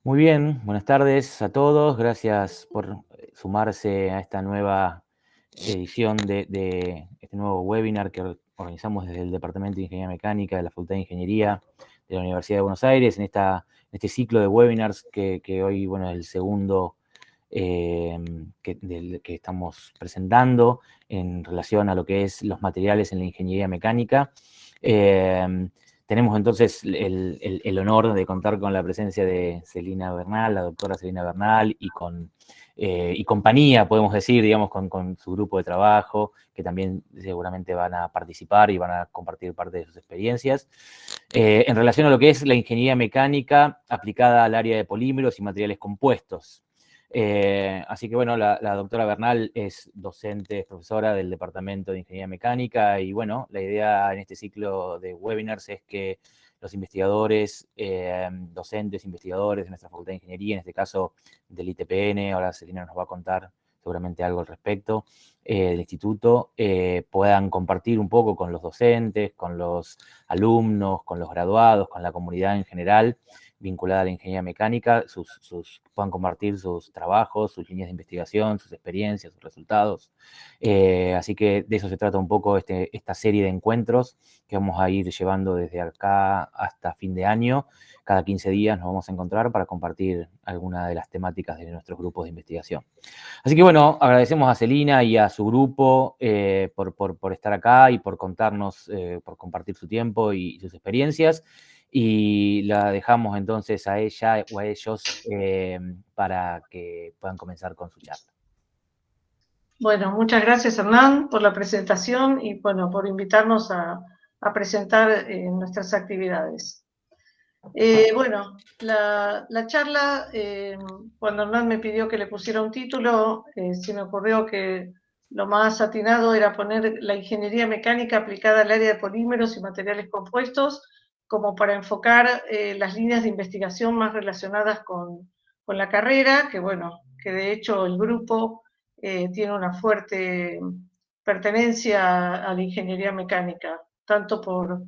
Muy bien, buenas tardes a todos. Gracias por sumarse a esta nueva edición de este nuevo webinar que organizamos desde el Departamento de Ingeniería Mecánica de la Facultad de Ingeniería de la Universidad de Buenos Aires, en este ciclo de webinars que hoy, bueno, es el segundo que estamos presentando en relación a lo que es los materiales en la ingeniería mecánica. Tenemos entonces el honor de contar con la presencia de Celina Bernal, la doctora Celina Bernal, y compañía, podemos decir, digamos, con su grupo de trabajo, que también seguramente van a participar y van a compartir parte de sus experiencias. En relación a lo que es la ingeniería mecánica aplicada al área de polímeros y materiales compuestos. Así que bueno, la doctora Bernal es docente, es profesora del Departamento de Ingeniería Mecánica y bueno, la idea en este ciclo de webinars es que los investigadores, docentes, investigadores de nuestra Facultad de Ingeniería, en este caso del ITPN, ahora Celina nos va a contar seguramente algo al respecto, del instituto, puedan compartir un poco con los docentes, con los alumnos, con los graduados, con la comunidad en general, vinculada a la ingeniería mecánica, puedan compartir sus trabajos, sus líneas de investigación, sus experiencias, sus resultados. Así que de eso se trata un poco esta serie de encuentros que vamos a ir llevando desde acá hasta fin de año. Cada 15 días nos vamos a encontrar para compartir alguna de las temáticas de nuestros grupos de investigación. Así que bueno, agradecemos a Celina y a su grupo por estar acá y por contarnos, por compartir su tiempo y sus experiencias. Y la dejamos entonces a ella o a ellos para que puedan comenzar con su charla. Bueno, muchas gracias Hernán por la presentación y bueno, por invitarnos a presentar nuestras actividades. Bueno, la charla, cuando Hernán me pidió que le pusiera un título, se me ocurrió que lo más atinado era poner la ingeniería mecánica aplicada al área de polímeros y materiales compuestos, como para enfocar las líneas de investigación más relacionadas con la carrera, que bueno, que de hecho el grupo tiene una fuerte pertenencia a la ingeniería mecánica, tanto por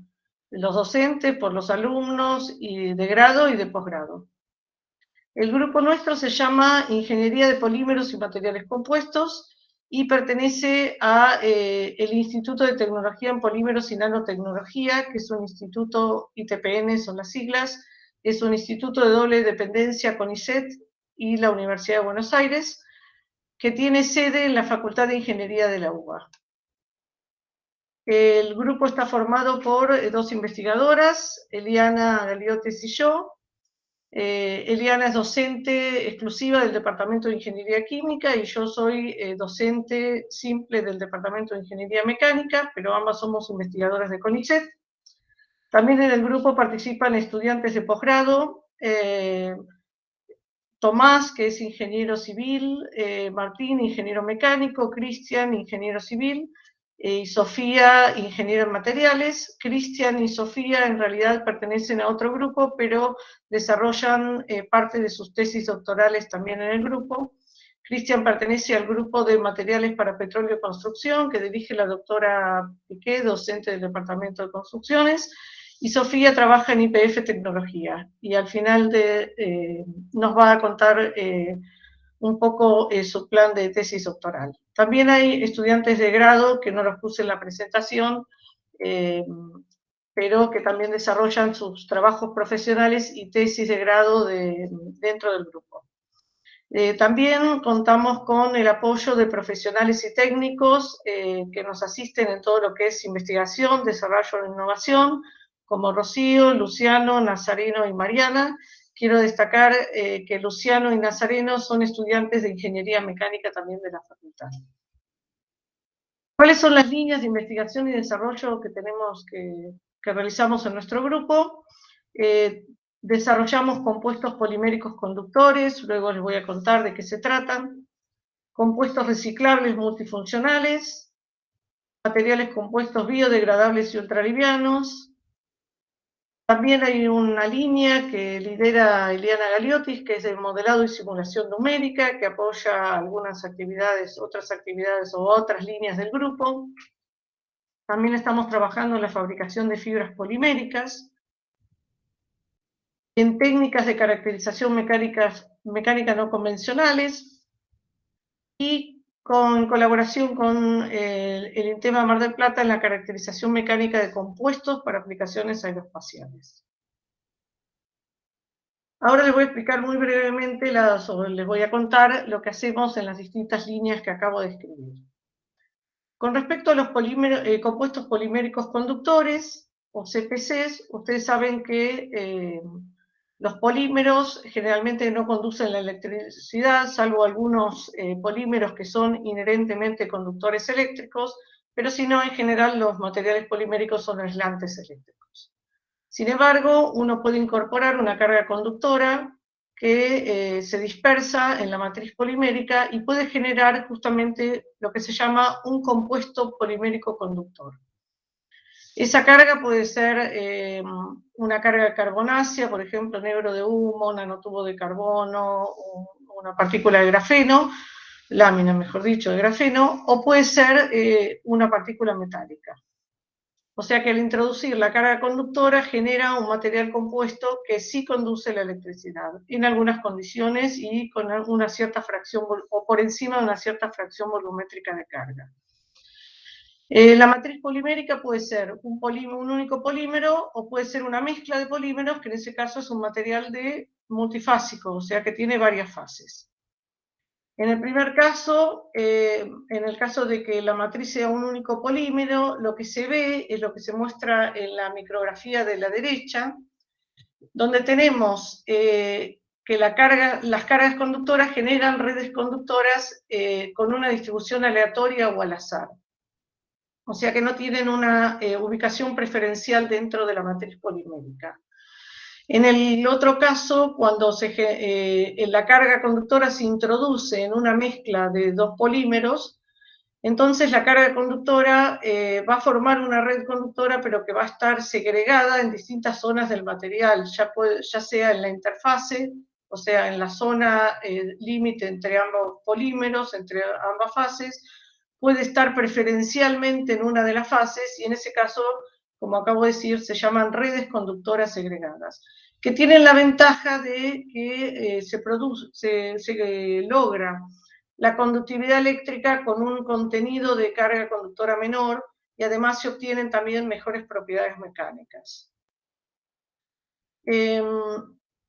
los docentes, por los alumnos y de grado y de posgrado. El grupo nuestro se llama Ingeniería de Polímeros y Materiales Compuestos y pertenece a el Instituto de Tecnología en Polímeros y Nanotecnología, que es un instituto, ITPN son las siglas, es un instituto de doble dependencia con ISET y la Universidad de Buenos Aires, que tiene sede en la Facultad de Ingeniería de la UBA. El grupo está formado por dos investigadoras, Eliana Galiotes y yo. Eliana es docente exclusiva del Departamento de Ingeniería Química y yo soy docente simple del Departamento de Ingeniería Mecánica, pero ambas somos investigadoras de CONICET. También en el grupo participan estudiantes de posgrado, Tomás, que es ingeniero civil, Martín, ingeniero mecánico, Cristian, ingeniero civil, y Sofía, ingeniero en materiales. Cristian y Sofía en realidad pertenecen a otro grupo, pero desarrollan parte de sus tesis doctorales también en el grupo. Cristian pertenece al grupo de materiales para petróleo y construcción, que dirige la doctora Piqué, docente del Departamento de Construcciones, y Sofía trabaja en IPF Tecnología, y al final nos va a contar un poco su plan de tesis doctoral. También hay estudiantes de grado, que no los puse en la presentación, pero que también desarrollan sus trabajos profesionales y tesis de grado dentro del grupo. También contamos con el apoyo de profesionales y técnicos que nos asisten en todo lo que es investigación, desarrollo e innovación, como Rocío, Luciano, Nazareno y Mariana. Quiero destacar que Luciano y Nazareno son estudiantes de Ingeniería Mecánica también de la facultad. ¿Cuáles son las líneas de investigación y desarrollo que tenemos que realizamos en nuestro grupo? Desarrollamos compuestos poliméricos conductores, luego les voy a contar de qué se tratan, compuestos reciclables multifuncionales, materiales compuestos biodegradables y ultralivianos. También hay una línea que lidera Eliana Galiotis, que es de modelado y simulación numérica, que apoya algunas actividades, otras actividades o otras líneas del grupo. También estamos trabajando en la fabricación de fibras poliméricas. en técnicas de caracterización mecánica no convencionales y en colaboración con el INTEMA Mar del Plata en la caracterización mecánica de compuestos para aplicaciones aeroespaciales. Ahora les voy a explicar muy brevemente, les voy a contar lo que hacemos en las distintas líneas que acabo de escribir. Con respecto a los compuestos poliméricos conductores, o CPCs, ustedes saben que los polímeros generalmente no conducen la electricidad, salvo algunos polímeros que son inherentemente conductores eléctricos, pero si no, en general los materiales poliméricos son aislantes eléctricos. Sin embargo, uno puede incorporar una carga conductora que se dispersa en la matriz polimérica y puede generar justamente lo que se llama un compuesto polimérico conductor. Esa carga puede ser una carga carbonácea, por ejemplo, negro de humo, nanotubo de carbono, una partícula de grafeno, lámina, mejor dicho, de grafeno, o puede ser una partícula metálica. O sea que al introducir la carga conductora genera un material compuesto que sí conduce la electricidad, en algunas condiciones y con una cierta fracción, o por encima de una cierta fracción volumétrica de carga. La matriz polimérica puede ser un único polímero o puede ser una mezcla de polímeros, que en ese caso es un material multifásico, o sea que tiene varias fases. En el primer caso, en el caso de que la matriz sea un único polímero, lo que se ve es lo que se muestra en la micrografía de la derecha, donde tenemos que las cargas conductoras generan redes conductoras con una distribución aleatoria o al azar. O sea que no tienen una ubicación preferencial dentro de la matriz polimérica. En el otro caso, cuando la carga conductora se introduce en una mezcla de dos polímeros, entonces la carga conductora va a formar una red conductora, pero que va a estar segregada en distintas zonas del material, ya sea en la interfase, o sea, en la zona límite entre ambos polímeros, entre ambas fases, puede estar preferencialmente en una de las fases, y en ese caso, como acabo de decir, se llaman redes conductoras segregadas, que tienen la ventaja de que se logra la conductividad eléctrica con un contenido de carga conductora menor, y además se obtienen también mejores propiedades mecánicas.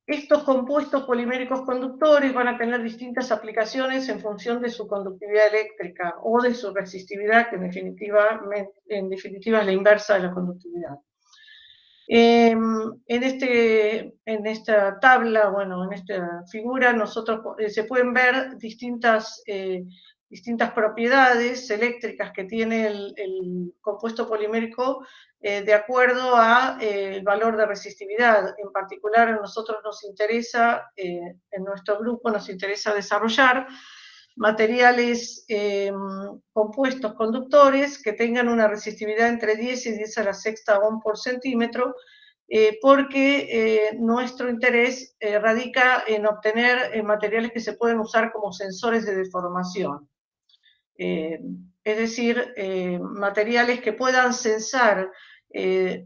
Estos compuestos poliméricos conductores van a tener distintas aplicaciones en función de su conductividad eléctrica o de su resistividad, que en definitiva es la inversa de la conductividad. En esta tabla, bueno, en esta figura, se pueden ver distintas propiedades eléctricas que tiene el compuesto polimérico de acuerdo al valor de resistividad. En particular, a nosotros nos interesa, en nuestro grupo nos interesa desarrollar materiales compuestos conductores que tengan una resistividad entre 10 y 10 a la sexta ohm por centímetro, porque nuestro interés radica en obtener materiales que se pueden usar como sensores de deformación. Es decir, materiales que puedan sensar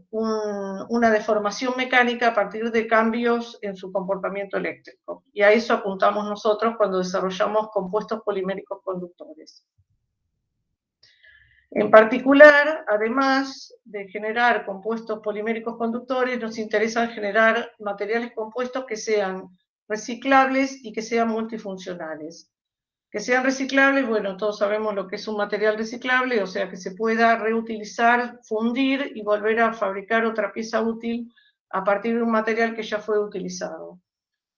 una deformación mecánica a partir de cambios en su comportamiento eléctrico. Y a eso apuntamos nosotros cuando desarrollamos compuestos poliméricos conductores. En particular, además de generar compuestos poliméricos conductores, nos interesa generar materiales compuestos que sean reciclables y que sean multifuncionales. Que sean reciclables, bueno, todos sabemos lo que es un material reciclable, o sea, que se pueda reutilizar, fundir y volver a fabricar otra pieza útil a partir de un material que ya fue utilizado.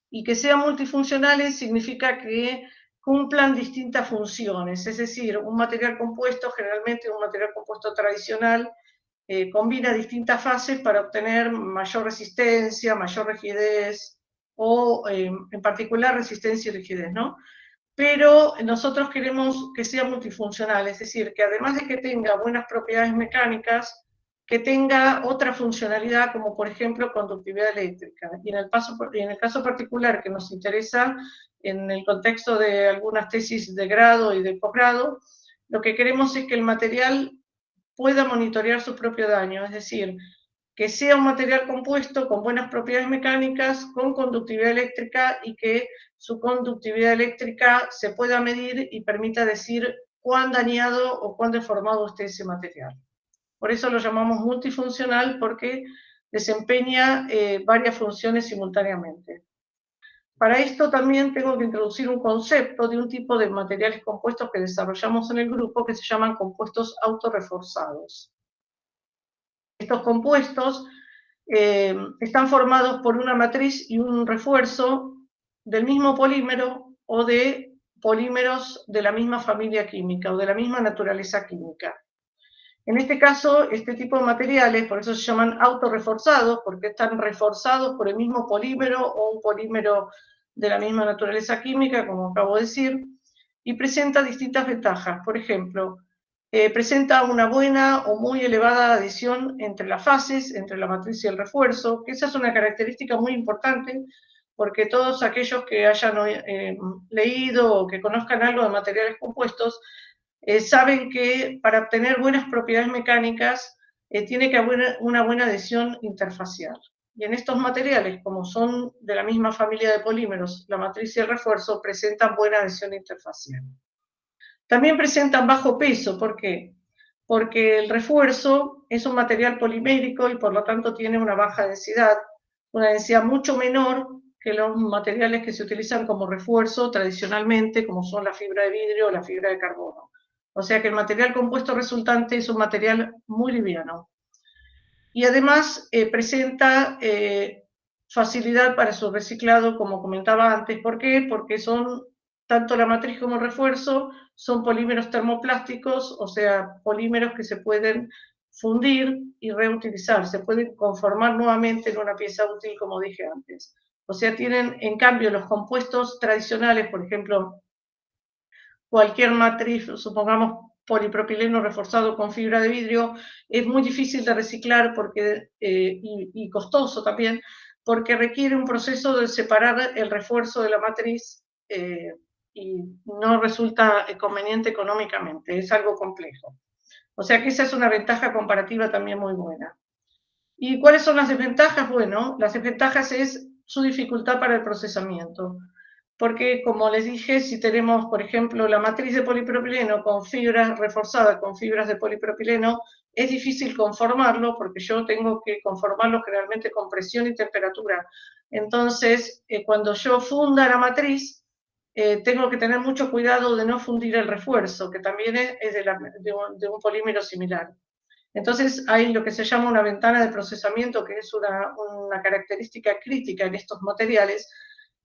Y que sean multifuncionales significa que cumplan distintas funciones, es decir, un material compuesto, generalmente un material compuesto tradicional, combina distintas fases para obtener mayor resistencia, mayor rigidez, o en particular resistencia y rigidez, ¿no? Pero nosotros queremos que sea multifuncional, es decir, que además de que tenga buenas propiedades mecánicas, que tenga otra funcionalidad, como por ejemplo conductividad eléctrica. Y en el caso particular que nos interesa, en el contexto de algunas tesis de grado y de posgrado, lo que queremos es que el material pueda monitorear su propio daño, es decir, que sea un material compuesto con buenas propiedades mecánicas, con conductividad eléctrica y que su conductividad eléctrica se pueda medir y permita decir cuán dañado o cuán deformado esté ese material. Por eso lo llamamos multifuncional, porque desempeña varias funciones simultáneamente. Para esto también tengo que introducir un concepto de un tipo de materiales compuestos que desarrollamos en el grupo que se llaman compuestos autorreforzados. Estos compuestos están formados por una matriz y un refuerzo del mismo polímero o de polímeros de la misma familia química o de la misma naturaleza química. En este caso, este tipo de materiales, por eso se llaman autorreforzados, porque están reforzados por el mismo polímero o un polímero de la misma naturaleza química, como acabo de decir, y presenta distintas ventajas. Por ejemplo, presenta una buena o muy elevada adhesión entre las fases, entre la matriz y el refuerzo, que esa es una característica muy importante, porque todos aquellos que hayan leído o que conozcan algo de materiales compuestos, saben que para obtener buenas propiedades mecánicas tiene que haber una buena adhesión interfacial. Y en estos materiales, como son de la misma familia de polímeros, la matriz y el refuerzo presentan buena adhesión interfacial. También presentan bajo peso, ¿por qué? Porque el refuerzo es un material polimérico y por lo tanto tiene una baja densidad, una densidad mucho menor que los materiales que se utilizan como refuerzo tradicionalmente, como son la fibra de vidrio o la fibra de carbono. O sea que el material compuesto resultante es un material muy liviano. Y además presenta facilidad para su reciclado, como comentaba antes. ¿Por qué? Porque son, tanto la matriz como el refuerzo, son polímeros termoplásticos, o sea, polímeros que se pueden fundir y reutilizar, se pueden conformar nuevamente en una pieza útil, como dije antes. O sea, tienen, en cambio, los compuestos tradicionales, por ejemplo, cualquier matriz, supongamos polipropileno reforzado con fibra de vidrio, es muy difícil de reciclar porque, y costoso también, porque requiere un proceso de separar el refuerzo de la matriz y no resulta conveniente económicamente, es algo complejo. O sea que esa es una ventaja comparativa también muy buena. ¿Y cuáles son las desventajas? Bueno, las desventajas es su dificultad para el procesamiento. Porque, como les dije, si tenemos, por ejemplo, la matriz de polipropileno con fibras reforzadas con fibras de polipropileno, es difícil conformarlo porque yo tengo que conformarlo generalmente con presión y temperatura. Entonces, cuando yo funda la matriz, tengo que tener mucho cuidado de no fundir el refuerzo, que también es de un polímero similar. Entonces hay lo que se llama una ventana de procesamiento, que es una característica crítica en estos materiales,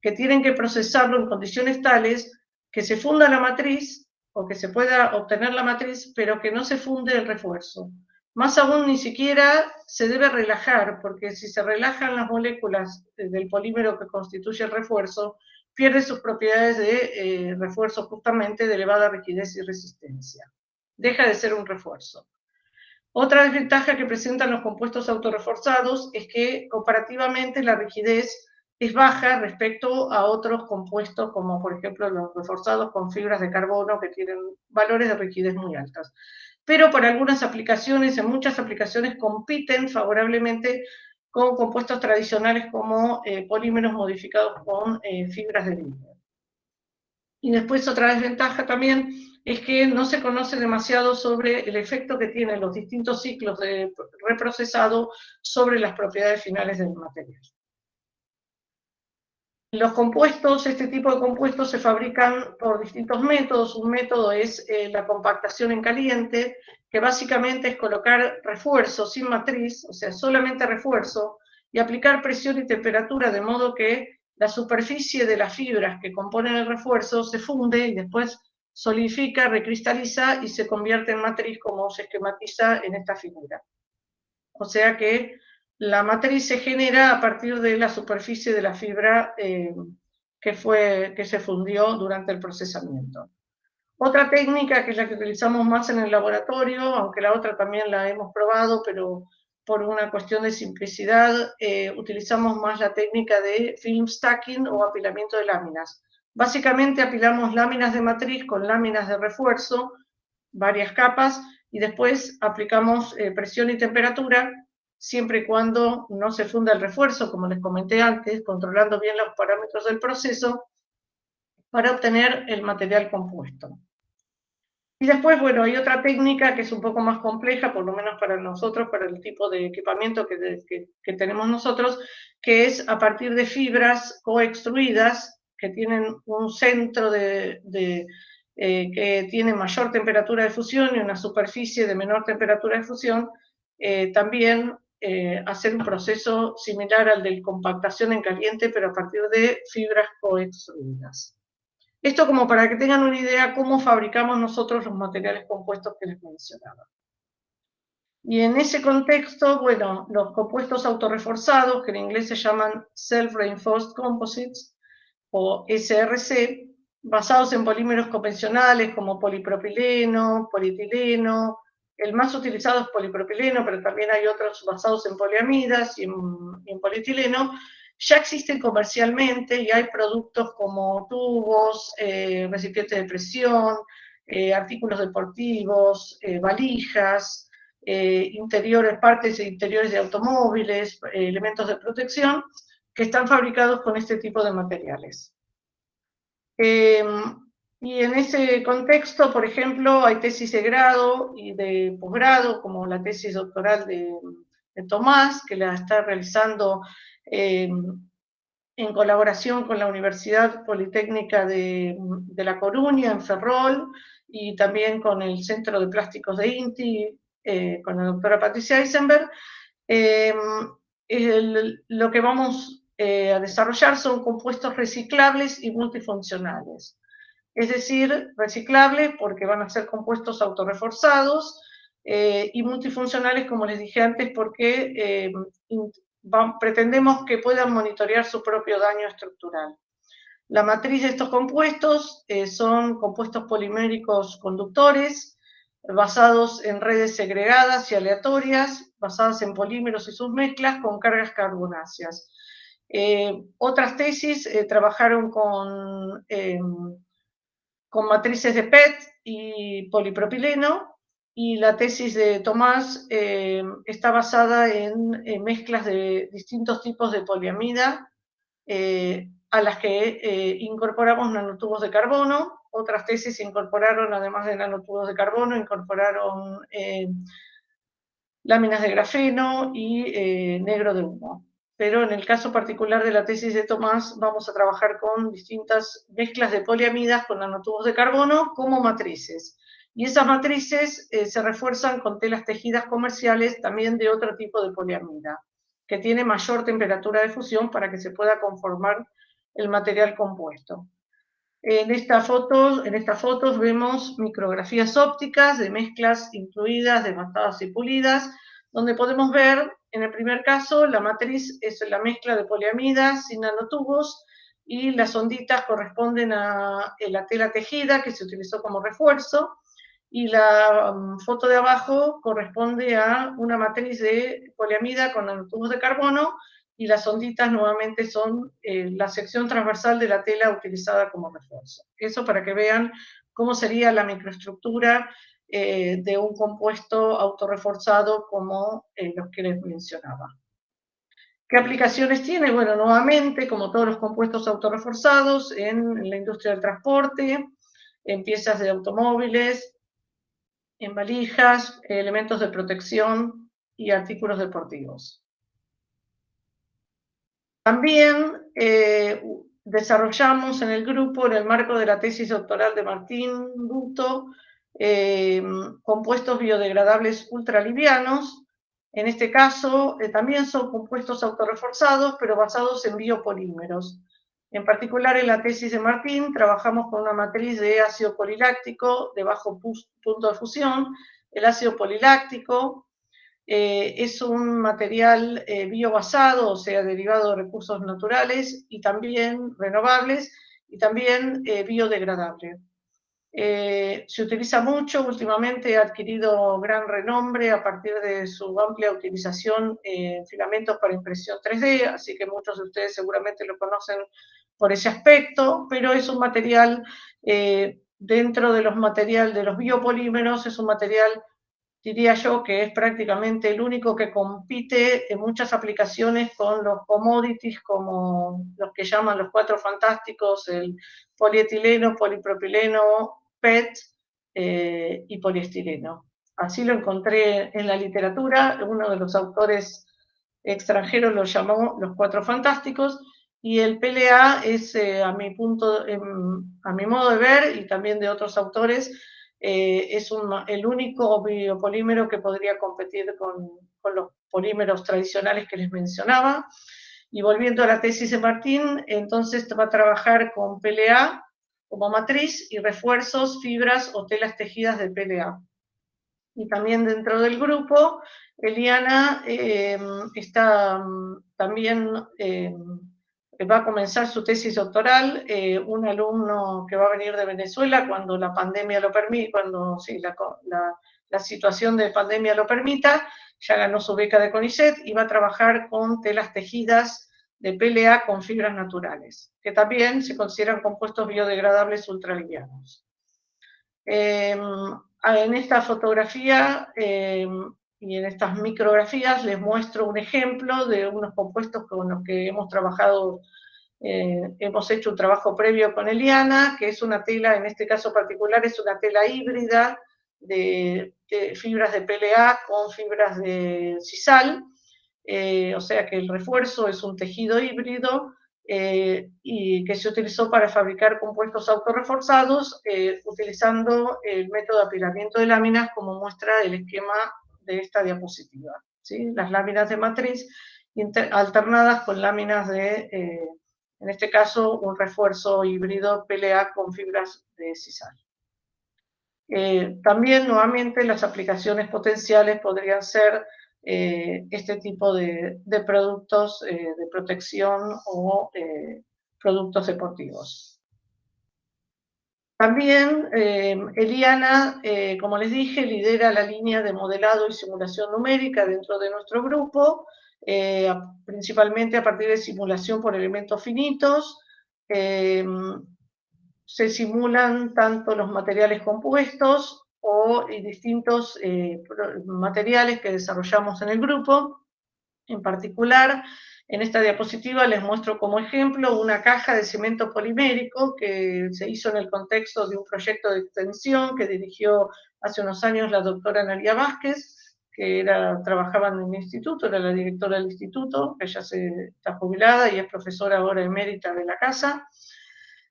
que tienen que procesarlo en condiciones tales que se funda la matriz o que se pueda obtener la matriz, pero que no se funde el refuerzo. Más aún, ni siquiera se debe relajar, porque si se relajan las moléculas del polímero que constituye el refuerzo, pierde sus propiedades de refuerzo justamente de elevada rigidez y resistencia. Deja de ser un refuerzo. Otra desventaja que presentan los compuestos autorreforzados es que comparativamente la rigidez es baja respecto a otros compuestos, como por ejemplo los reforzados con fibras de carbono, que tienen valores de rigidez muy altas. Pero para algunas aplicaciones, en muchas aplicaciones, compiten favorablemente con compuestos tradicionales como polímeros modificados con fibras de vidrio. Y después otra desventaja también es que no se conoce demasiado sobre el efecto que tienen los distintos ciclos de reprocesado sobre las propiedades finales del material. Los compuestos, este tipo de compuestos se fabrican por distintos métodos. Un método es la compactación en caliente, que básicamente es colocar refuerzo sin matriz, o sea, solamente refuerzo, y aplicar presión y temperatura de modo que la superficie de las fibras que componen el refuerzo se funde y después solidifica, recristaliza y se convierte en matriz, como se esquematiza en esta figura. O sea que la matriz se genera a partir de la superficie de la fibra que se fundió durante el procesamiento. Otra técnica, que es la que utilizamos más en el laboratorio, aunque la otra también la hemos probado, pero por una cuestión de simplicidad, utilizamos más la técnica de film stacking o apilamiento de láminas. Básicamente apilamos láminas de matriz con láminas de refuerzo, varias capas, y después aplicamos presión y temperatura siempre y cuando no se funda el refuerzo, como les comenté antes, controlando bien los parámetros del proceso para obtener el material compuesto. Y después, bueno, hay otra técnica que es un poco más compleja, por lo menos para nosotros, para el tipo de equipamiento que tenemos nosotros, que es a partir de fibras coextruidas que tienen un centro que tiene mayor temperatura de fusión y una superficie de menor temperatura de fusión, también hacer un proceso similar al de compactación en caliente, pero a partir de fibras coextruidas. Esto como para que tengan una idea cómo fabricamos nosotros los materiales compuestos que les mencionaba. Y en ese contexto, bueno, los compuestos autorreforzados, que en inglés se llaman Self-Reinforced Composites, o SRC, basados en polímeros convencionales como polipropileno, polietileno. El más utilizado es polipropileno, pero también hay otros basados en poliamidas y en polietileno. Ya existen comercialmente y hay productos como tubos, recipientes de presión, artículos deportivos, valijas, interiores, partes e interiores de automóviles, elementos de protección, que están fabricados con este tipo de materiales. Y en ese contexto, por ejemplo, hay tesis de grado y de posgrado, como la tesis doctoral de Tomás, que la está realizando en colaboración con la Universidad Politécnica de La Coruña, en Ferrol, y también con el Centro de Plásticos de INTI, con la doctora Patricia Eisenberg. Lo que vamos a desarrollar son compuestos reciclables y multifuncionales. Es decir, reciclables porque van a ser compuestos autorreforzados, y multifuncionales, como les dije antes, porque pretendemos que puedan monitorear su propio daño estructural. La matriz de estos compuestos son compuestos poliméricos conductores, basados en redes segregadas y aleatorias, basadas en polímeros y sus mezclas con cargas carbonáceas. Otras tesis trabajaron con matrices de PET y polipropileno, y la tesis de Tomás está basada en mezclas de distintos tipos de poliamida, a las que incorporamos nanotubos de carbono. Otras tesis incorporaron, además de nanotubos de carbono, incorporaron láminas de grafeno y negro de humo. Pero en el caso particular de la tesis de Tomás, vamos a trabajar con distintas mezclas de poliamidas con nanotubos de carbono como matrices. Y esas matrices se refuerzan con telas tejidas comerciales también de otro tipo de poliamida, que tiene mayor temperatura de fusión para que se pueda conformar el material compuesto. En estas fotos vemos micrografías ópticas de mezclas incluidas, desbastadas y pulidas, donde podemos ver, en el primer caso, la matriz es la mezcla de poliamidas sin nanotubos, y las onditas corresponden a la tela tejida que se utilizó como refuerzo, y la foto de abajo corresponde a una matriz de poliamida con nanotubos de carbono, y las onditas nuevamente son la sección transversal de la tela utilizada como refuerzo. Eso para que vean cómo sería la microestructura de un compuesto autorreforzado como los que les mencionaba. ¿Qué aplicaciones tiene? Bueno, nuevamente, como todos los compuestos autorreforzados, en la industria del transporte, en piezas de automóviles, en valijas, elementos de protección y artículos deportivos. También desarrollamos en el grupo, en el marco de la tesis doctoral de Martín Buto, compuestos biodegradables ultralivianos. En este caso, también son compuestos autorreforzados, pero basados en biopolímeros. En particular, en la tesis de Martín, trabajamos con una matriz de ácido poliláctico de bajo punto de fusión. El ácido poliláctico es un material biobasado, o sea, derivado de recursos naturales y también renovables, y también biodegradable. Se utiliza mucho, últimamente ha adquirido gran renombre a partir de su amplia utilización en filamentos para impresión 3D, así que muchos de ustedes seguramente lo conocen por ese aspecto, pero es un material, dentro de los biopolímeros, es un material diría yo que es prácticamente el único que compite en muchas aplicaciones con los commodities como los que llaman los cuatro fantásticos, el polietileno, polipropileno, PET y poliestireno. Así lo encontré en la literatura, uno de los autores extranjeros lo llamó los cuatro fantásticos, y el PLA es, a mi modo de ver, y también de otros autores, es el único biopolímero que podría competir con los polímeros tradicionales que les mencionaba. Y volviendo a la tesis de Martín, entonces va a trabajar con PLA como matriz y refuerzos, fibras o telas tejidas de PLA. Y también dentro del grupo, Eliana está también va a comenzar su tesis doctoral, un alumno que va a venir de Venezuela cuando la pandemia lo permita, cuando sí, la situación de pandemia lo permita, ya ganó su beca de CONICET y va a trabajar con telas tejidas de PLA con fibras naturales, que también se consideran compuestos biodegradables ultralivianos. En esta fotografía y en estas micrografías les muestro un ejemplo de unos compuestos con los que hemos trabajado, hemos hecho un trabajo previo con Eliana, que es una tela, en este caso particular, es una tela híbrida de fibras de PLA con fibras de sisal, o sea que el refuerzo es un tejido híbrido, y que se utilizó para fabricar compuestos autorreforzados utilizando el método de apilamiento de láminas como muestra el esquema de esta diapositiva, ¿sí? Las láminas de matriz alternadas con láminas de, en este caso, un refuerzo híbrido PLA con fibras de sisal. También, nuevamente, las aplicaciones potenciales podrían ser este tipo de productos de protección o productos deportivos. También Eliana, como les dije, lidera la línea de modelado y simulación numérica dentro de nuestro grupo, principalmente a partir de simulación por elementos finitos. Se simulan tanto los materiales compuestos o distintos materiales que desarrollamos en el grupo. En particular, en esta diapositiva les muestro como ejemplo una caja de cemento polimérico que se hizo en el contexto de un proyecto de extensión que dirigió hace unos años la doctora Analia Vázquez, que trabajaba en el instituto, era la directora del instituto, ella está jubilada y es profesora ahora emérita de la casa.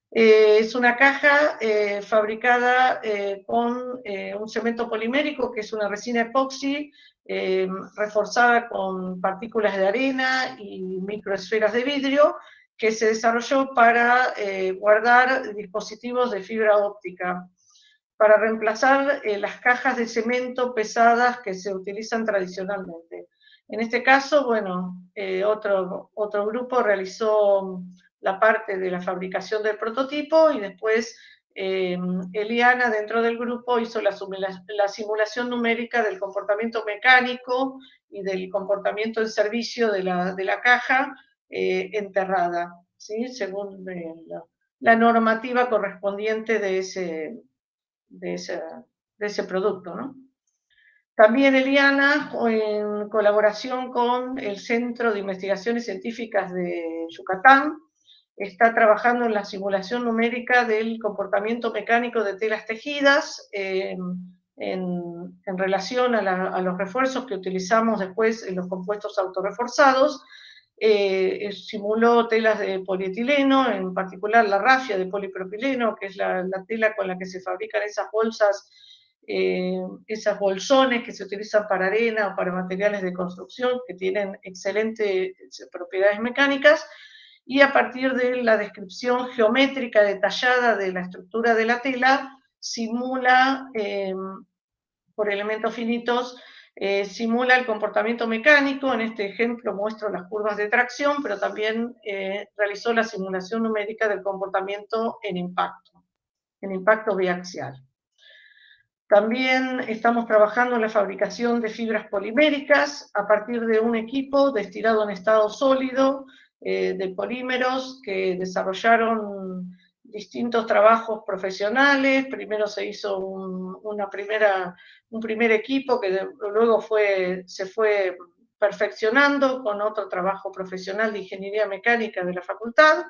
Es una caja fabricada con un cemento polimérico, que es una resina epoxi, reforzada con partículas de arena y microesferas de vidrio, que se desarrolló para guardar dispositivos de fibra óptica, para reemplazar las cajas de cemento pesadas que se utilizan tradicionalmente. En este caso, bueno, otro grupo realizó la parte de la fabricación del prototipo y después Eliana dentro del grupo hizo la simulación numérica del comportamiento mecánico y del comportamiento en servicio de la caja enterrada, ¿sí? Según la normativa correspondiente de ese producto, ¿no? También Eliana, en colaboración con el Centro de Investigaciones Científicas de Yucatán, está trabajando en la simulación numérica del comportamiento mecánico de telas tejidas en relación a los refuerzos que utilizamos después en los compuestos autorreforzados. Simuló telas de polietileno, en particular la rafia de polipropileno, que es la tela con la que se fabrican esas bolsas, esos bolsones que se utilizan para arena o para materiales de construcción, que tienen excelentes propiedades mecánicas, y a partir de la descripción geométrica detallada de la estructura de la tela, simula, por elementos finitos, simula el comportamiento mecánico. En este ejemplo muestro las curvas de tracción, pero también realizó la simulación numérica del comportamiento en impacto biaxial. También estamos trabajando en la fabricación de fibras poliméricas a partir de un equipo destilado en estado sólido de polímeros que desarrollaron distintos trabajos profesionales. Primero se hizo un primer equipo que luego se fue perfeccionando con otro trabajo profesional de ingeniería mecánica de la facultad.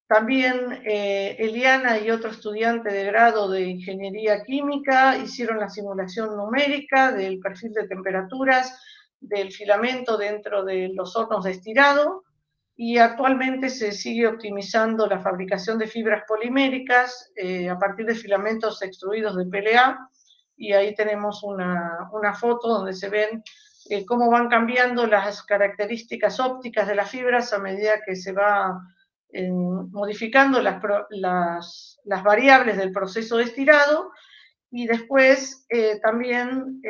También Eliana y otro estudiante de grado de ingeniería química hicieron la simulación numérica del perfil de temperaturas del filamento dentro de los hornos de estirado, y actualmente se sigue optimizando la fabricación de fibras poliméricas a partir de filamentos extruidos de PLA, y ahí tenemos una foto donde se ven cómo van cambiando las características ópticas de las fibras a medida que se va modificando las variables del proceso de estirado. Y después también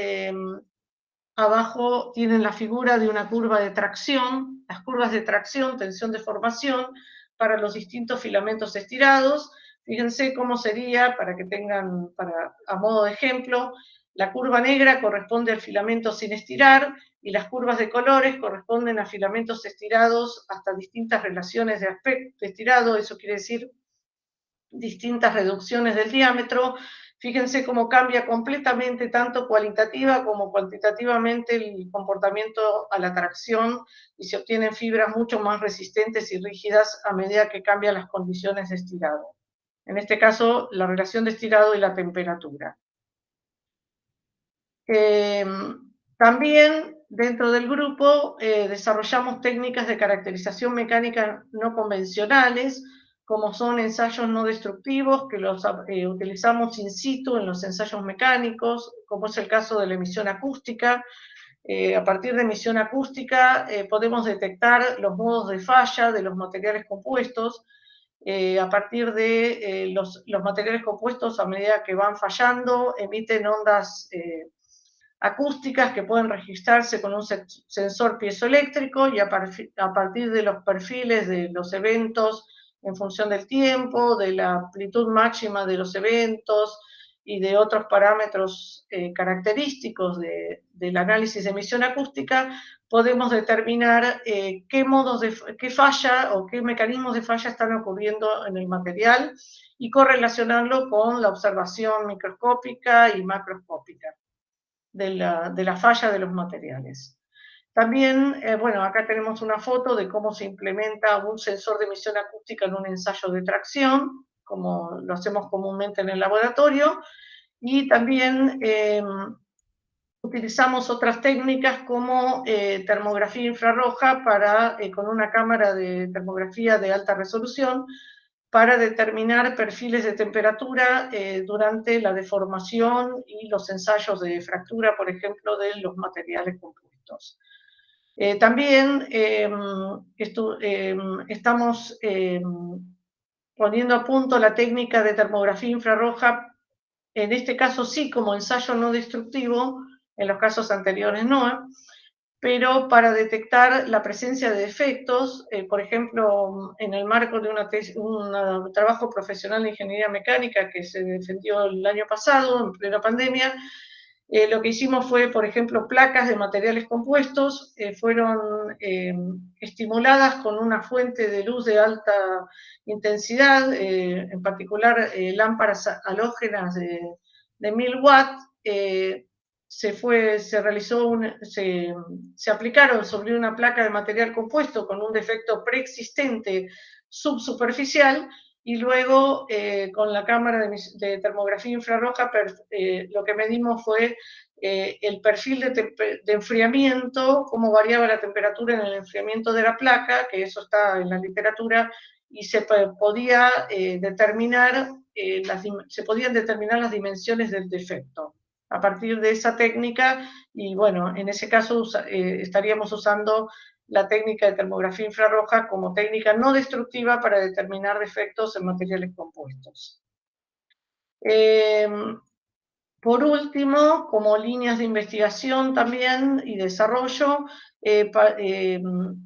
abajo tienen la figura de una curva de tracción, las curvas de tracción, tensión, deformación, para los distintos filamentos estirados. Fíjense cómo sería, para que tengan, a modo de ejemplo, la curva negra corresponde al filamento sin estirar, y las curvas de colores corresponden a filamentos estirados hasta distintas relaciones de aspecto estirado, eso quiere decir distintas reducciones del diámetro. Fíjense cómo cambia completamente, tanto cualitativa como cuantitativamente, el comportamiento a la tracción, y se obtienen fibras mucho más resistentes y rígidas a medida que cambian las condiciones de estirado. En este caso, la relación de estirado y la temperatura. También dentro del grupo desarrollamos técnicas de caracterización mecánica no convencionales, como son ensayos no destructivos, que los utilizamos in situ en los ensayos mecánicos, como es el caso de la emisión acústica. A partir de emisión acústica podemos detectar los modos de falla de los materiales compuestos. A partir de los materiales compuestos, a medida que van fallando, emiten ondas acústicas que pueden registrarse con un sensor piezoeléctrico, y a partir de los perfiles de los eventos en función del tiempo, de la amplitud máxima de los eventos y de otros parámetros característicos del análisis de emisión acústica, podemos determinar qué falla o qué mecanismos de falla están ocurriendo en el material, y correlacionarlo con la observación microscópica y macroscópica de la falla de los materiales. También, bueno, acá tenemos una foto de cómo se implementa un sensor de emisión acústica en un ensayo de tracción, como lo hacemos comúnmente en el laboratorio. Y también utilizamos otras técnicas como termografía infrarroja con una cámara de termografía de alta resolución, para determinar perfiles de temperatura durante la deformación y los ensayos de fractura, por ejemplo, de los materiales compuestos. También estamos poniendo a punto la técnica de termografía infrarroja, en este caso sí como ensayo no destructivo, en los casos anteriores no, pero para detectar la presencia de defectos, por ejemplo, en el marco de un trabajo profesional de ingeniería mecánica que se defendió el año pasado, en plena pandemia. Lo que hicimos fue, por ejemplo, placas de materiales compuestos, fueron estimuladas con una fuente de luz de alta intensidad, en particular lámparas halógenas de 1000 watts. Se aplicaron sobre una placa de material compuesto con un defecto preexistente subsuperficial, y luego con la cámara de termografía infrarroja lo que medimos fue el perfil de enfriamiento, cómo variaba la temperatura en el enfriamiento de la placa, que eso está en la literatura, y se podían determinar las dimensiones del defecto a partir de esa técnica. Y bueno, en ese caso estaríamos usando la técnica de termografía infrarroja como técnica no destructiva para determinar defectos en materiales compuestos. Por último, como líneas de investigación también y desarrollo,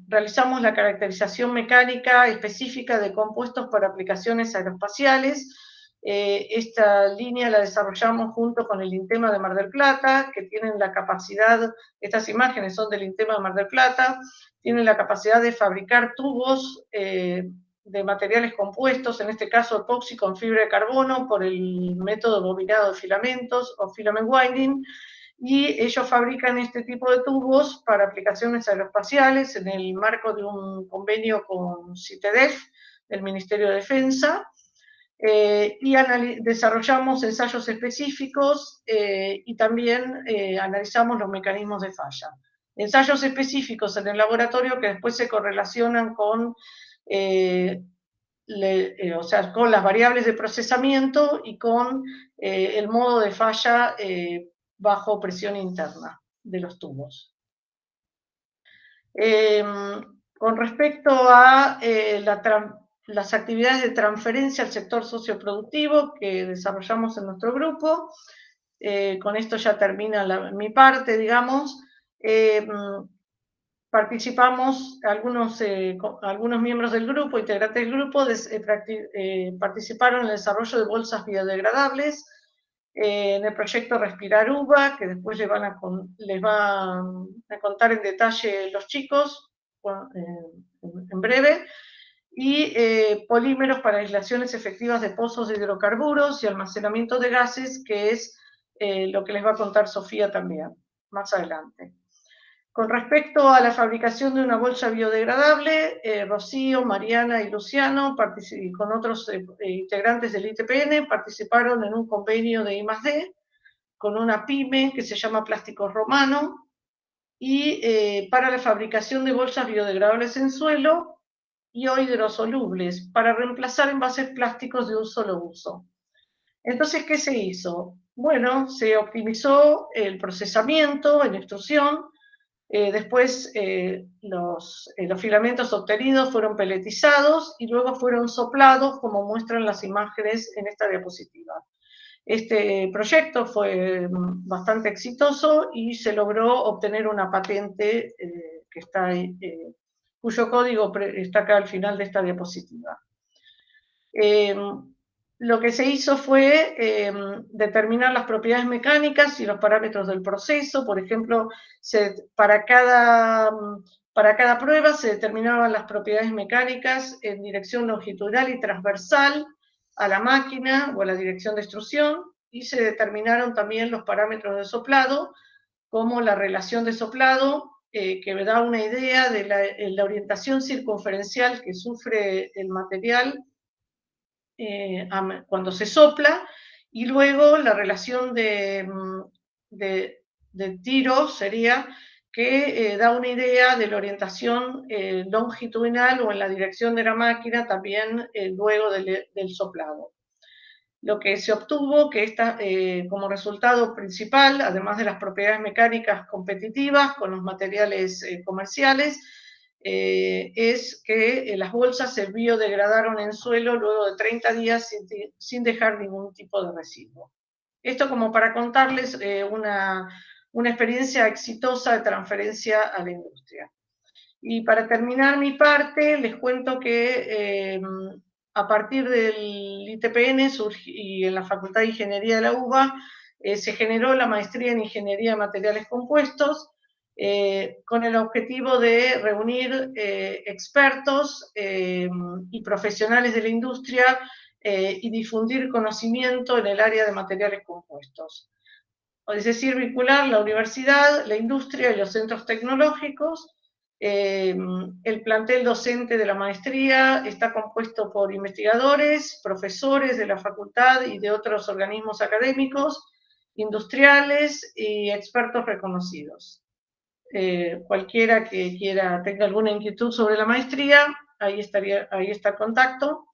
realizamos la caracterización mecánica específica de compuestos para aplicaciones aeroespaciales. Esta línea la desarrollamos junto con el INTEMA de Mar del Plata, que tienen la capacidad, estas imágenes son del INTEMA de Mar del Plata, tienen la capacidad de fabricar tubos de materiales compuestos, en este caso epoxi con fibra de carbono, por el método bobinado de filamentos o filament winding, y ellos fabrican este tipo de tubos para aplicaciones aeroespaciales en el marco de un convenio con CITEDEF, del Ministerio de Defensa, y desarrollamos ensayos específicos y también analizamos los mecanismos de falla. Ensayos específicos en el laboratorio que después se correlacionan con, o sea, con las variables de procesamiento y con el modo de falla bajo presión interna de los tubos. Con respecto a las actividades de transferencia al sector socioproductivo que desarrollamos en nuestro grupo, con esto ya termina mi parte, digamos. Participamos, algunos miembros del grupo, integrantes del grupo, participaron en el desarrollo de bolsas biodegradables, en el proyecto Respirar Uva, que después les van a contar en detalle los chicos en breve, y polímeros para aislaciones efectivas de pozos de hidrocarburos y almacenamiento de gases, que es lo que les va a contar Sofía también, más adelante. Con respecto a la fabricación de una bolsa biodegradable, Rocío, Mariana y Luciano, con otros integrantes del ITPN, participaron en un convenio de I+D con una pyme que se llama Plásticos Romano, y para la fabricación de bolsas biodegradables en suelo y o hidrosolubles para reemplazar envases plásticos de un solo uso. Entonces, ¿qué se hizo? Bueno, se optimizó el procesamiento en extrusión. Después los filamentos obtenidos fueron peletizados y luego fueron soplados, como muestran las imágenes en esta diapositiva. Este proyecto fue bastante exitoso y se logró obtener una patente que está ahí, cuyo código está acá al final de esta diapositiva. Lo que se hizo fue determinar las propiedades mecánicas y los parámetros del proceso. Por ejemplo, para cada prueba se determinaban las propiedades mecánicas en dirección longitudinal y transversal a la máquina o a la dirección de extrusión, y se determinaron también los parámetros de soplado, como la relación de soplado, que da una idea de la orientación circunferencial que sufre el material cuando se sopla, y luego la relación de tiro sería que da una idea de la orientación longitudinal o en la dirección de la máquina también luego del soplado. Lo que se obtuvo, que como resultado principal, además de las propiedades mecánicas competitivas con los materiales comerciales, es que las bolsas se biodegradaron en suelo luego de 30 días sin dejar ningún tipo de residuo. Esto como para contarles una experiencia exitosa de transferencia a la industria. Y para terminar mi parte, les cuento que a partir del ITPN y en la Facultad de Ingeniería de la UBA, se generó la maestría en Ingeniería de Materiales Compuestos, con el objetivo de reunir expertos y profesionales de la industria y difundir conocimiento en el área de materiales compuestos. Es decir, vincular la universidad, la industria y los centros tecnológicos. El plantel docente de la maestría está compuesto por investigadores, profesores de la facultad y de otros organismos académicos, industriales y expertos reconocidos. Cualquiera que tenga alguna inquietud sobre la maestría, ahí está el contacto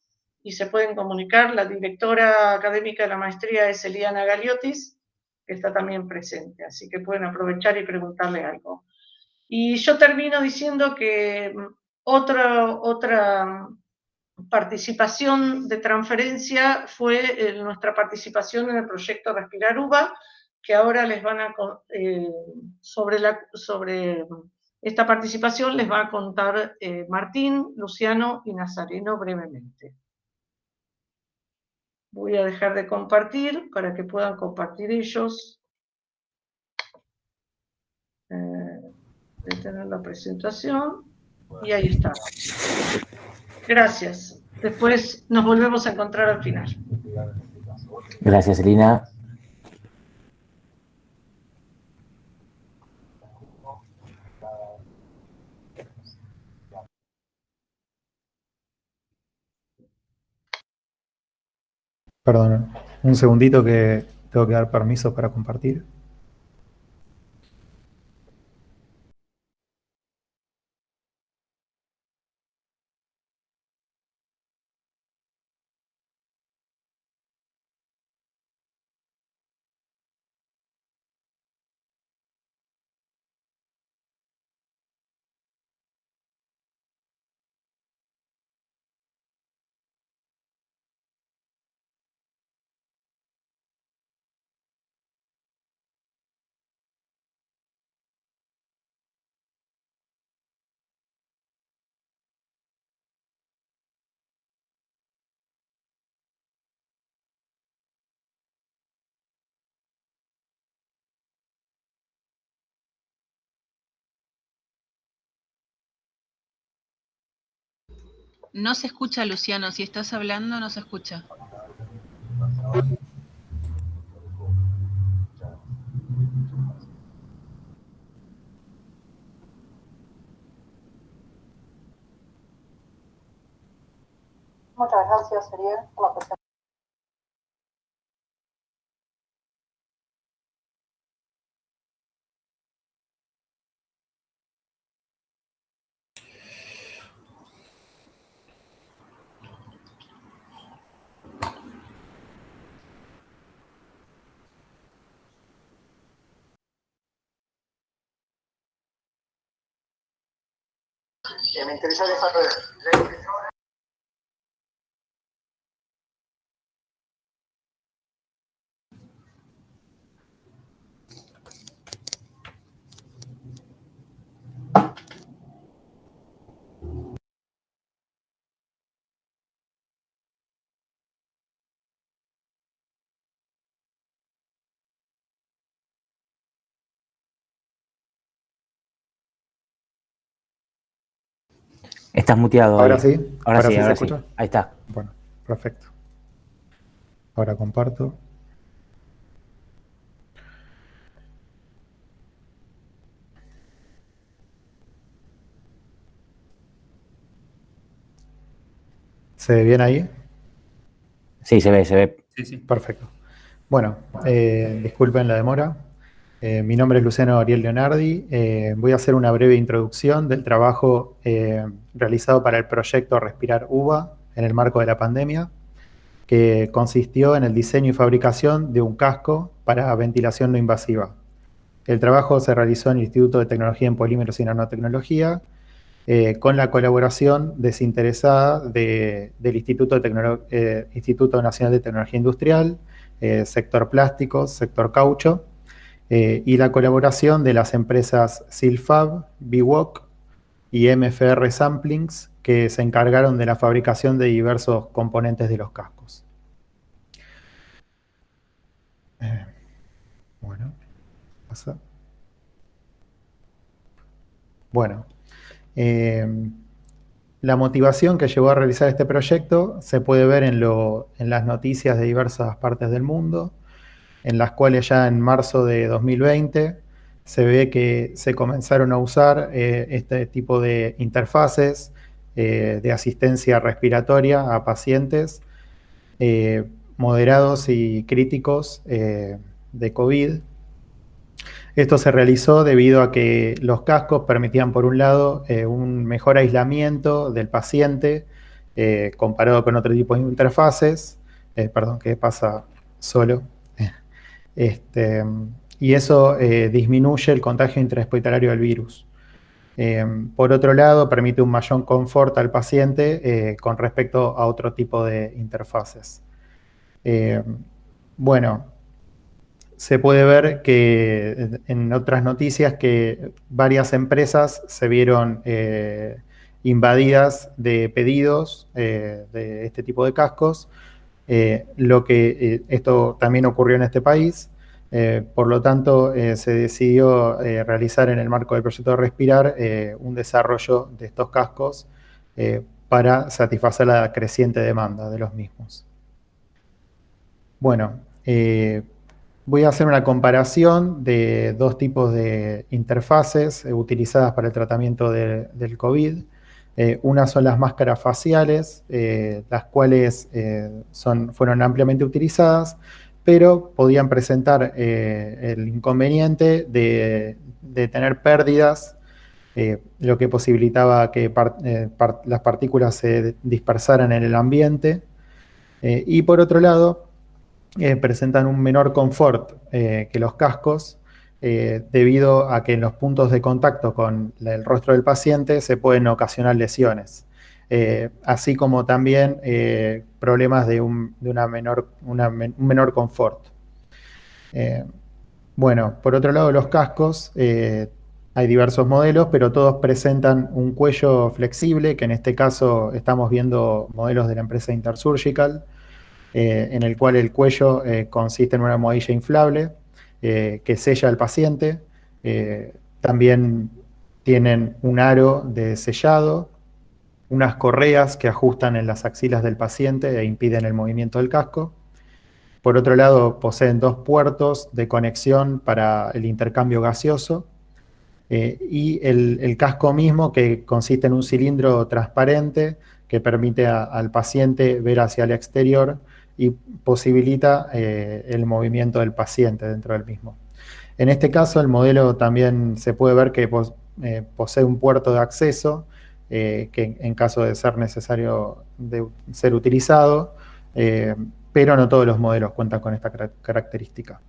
y se pueden comunicar. La directora académica de la maestría es Eliana Galiotis, que está también presente, así que pueden aprovechar y preguntarle algo. Y yo termino diciendo que otra participación de transferencia fue nuestra participación en el proyecto Respirar Uva, que ahora les van a sobre esta participación les va a contar Martín, Luciano y Nazareno brevemente. Voy a dejar de compartir para que puedan compartir ellos. Detener la presentación y ahí está. Gracias. Después nos volvemos a encontrar al final. Gracias, Celina. Perdón, un segundito que tengo que dar permiso para compartir. No se escucha, Luciano. Si estás hablando, no se escucha. Muchas gracias, Ariel, por la presentación. Me interesaría saber la impresión. Estás muteado. Ahora ahí. sí, Ahora sí, se ahora sí. escucha. Ahí está. Bueno, perfecto. Ahora comparto. ¿Se ve bien ahí? Sí, se ve, se ve. Sí, sí. Perfecto. Bueno, disculpen la demora. Mi nombre es Luciano Ariel Leonardi. Voy a hacer una breve introducción del trabajo realizado para el proyecto Respirar UBA en el marco de la pandemia, que consistió en el diseño y fabricación de un casco para ventilación no invasiva. El trabajo se realizó en el Instituto de Tecnología en Polímeros y Nanotecnología, con la colaboración desinteresada del Instituto Nacional de Tecnología Industrial, sector plásticos, sector caucho, y la colaboración de las empresas Silfab, BWOC y MFR Samplings, que se encargaron de la fabricación de diversos componentes de los cascos. Bueno, pasa. Bueno, la motivación que llevó a realizar este proyecto se puede ver en las noticias de diversas partes del mundo, en las cuales ya en marzo de 2020 se ve que se comenzaron a usar este tipo de interfaces de asistencia respiratoria a pacientes moderados y críticos de COVID. Esto se realizó debido a que los cascos permitían, por un lado, un mejor aislamiento del paciente comparado con otro tipo de interfaces. Perdón, que pasa solo. Y eso disminuye el contagio intrahospitalario del virus. Por otro lado, permite un mayor confort al paciente con respecto a otro tipo de interfaces. Bueno, se puede ver que en otras noticias que varias empresas se vieron invadidas de pedidos de este tipo de cascos, esto también ocurrió en este país. Por lo tanto, se decidió realizar en el marco del proyecto Respirar un desarrollo de estos cascos para satisfacer la creciente demanda de los mismos. Bueno, voy a hacer una comparación de dos tipos de interfaces utilizadas para el tratamiento del COVID. Unas son las máscaras faciales, las cuales fueron ampliamente utilizadas, pero podían presentar el inconveniente de tener pérdidas, lo que posibilitaba que las partículas se dispersaran en el ambiente. Y por otro lado, presentan un menor confort que los cascos, debido a que en los puntos de contacto con el rostro del paciente se pueden ocasionar lesiones, así como también problemas de un menor confort. Bueno, por otro lado, los cascos, hay diversos modelos, pero todos presentan un cuello flexible, que en este caso estamos viendo modelos de la empresa Intersurgical, en el cual el cuello consiste en una almohadilla inflable que sella al paciente. También tienen un aro de sellado, unas correas que ajustan en las axilas del paciente e impiden el movimiento del casco. Por otro lado, poseen 2 puertos de conexión para el intercambio gaseoso, y el casco mismo, que consiste en un cilindro transparente que permite al paciente ver hacia el exterior y posibilita el movimiento del paciente dentro del mismo. En este caso, el modelo también se puede ver que posee un puerto de acceso, que en caso de ser necesario de ser utilizado, pero no todos los modelos cuentan con esta característica.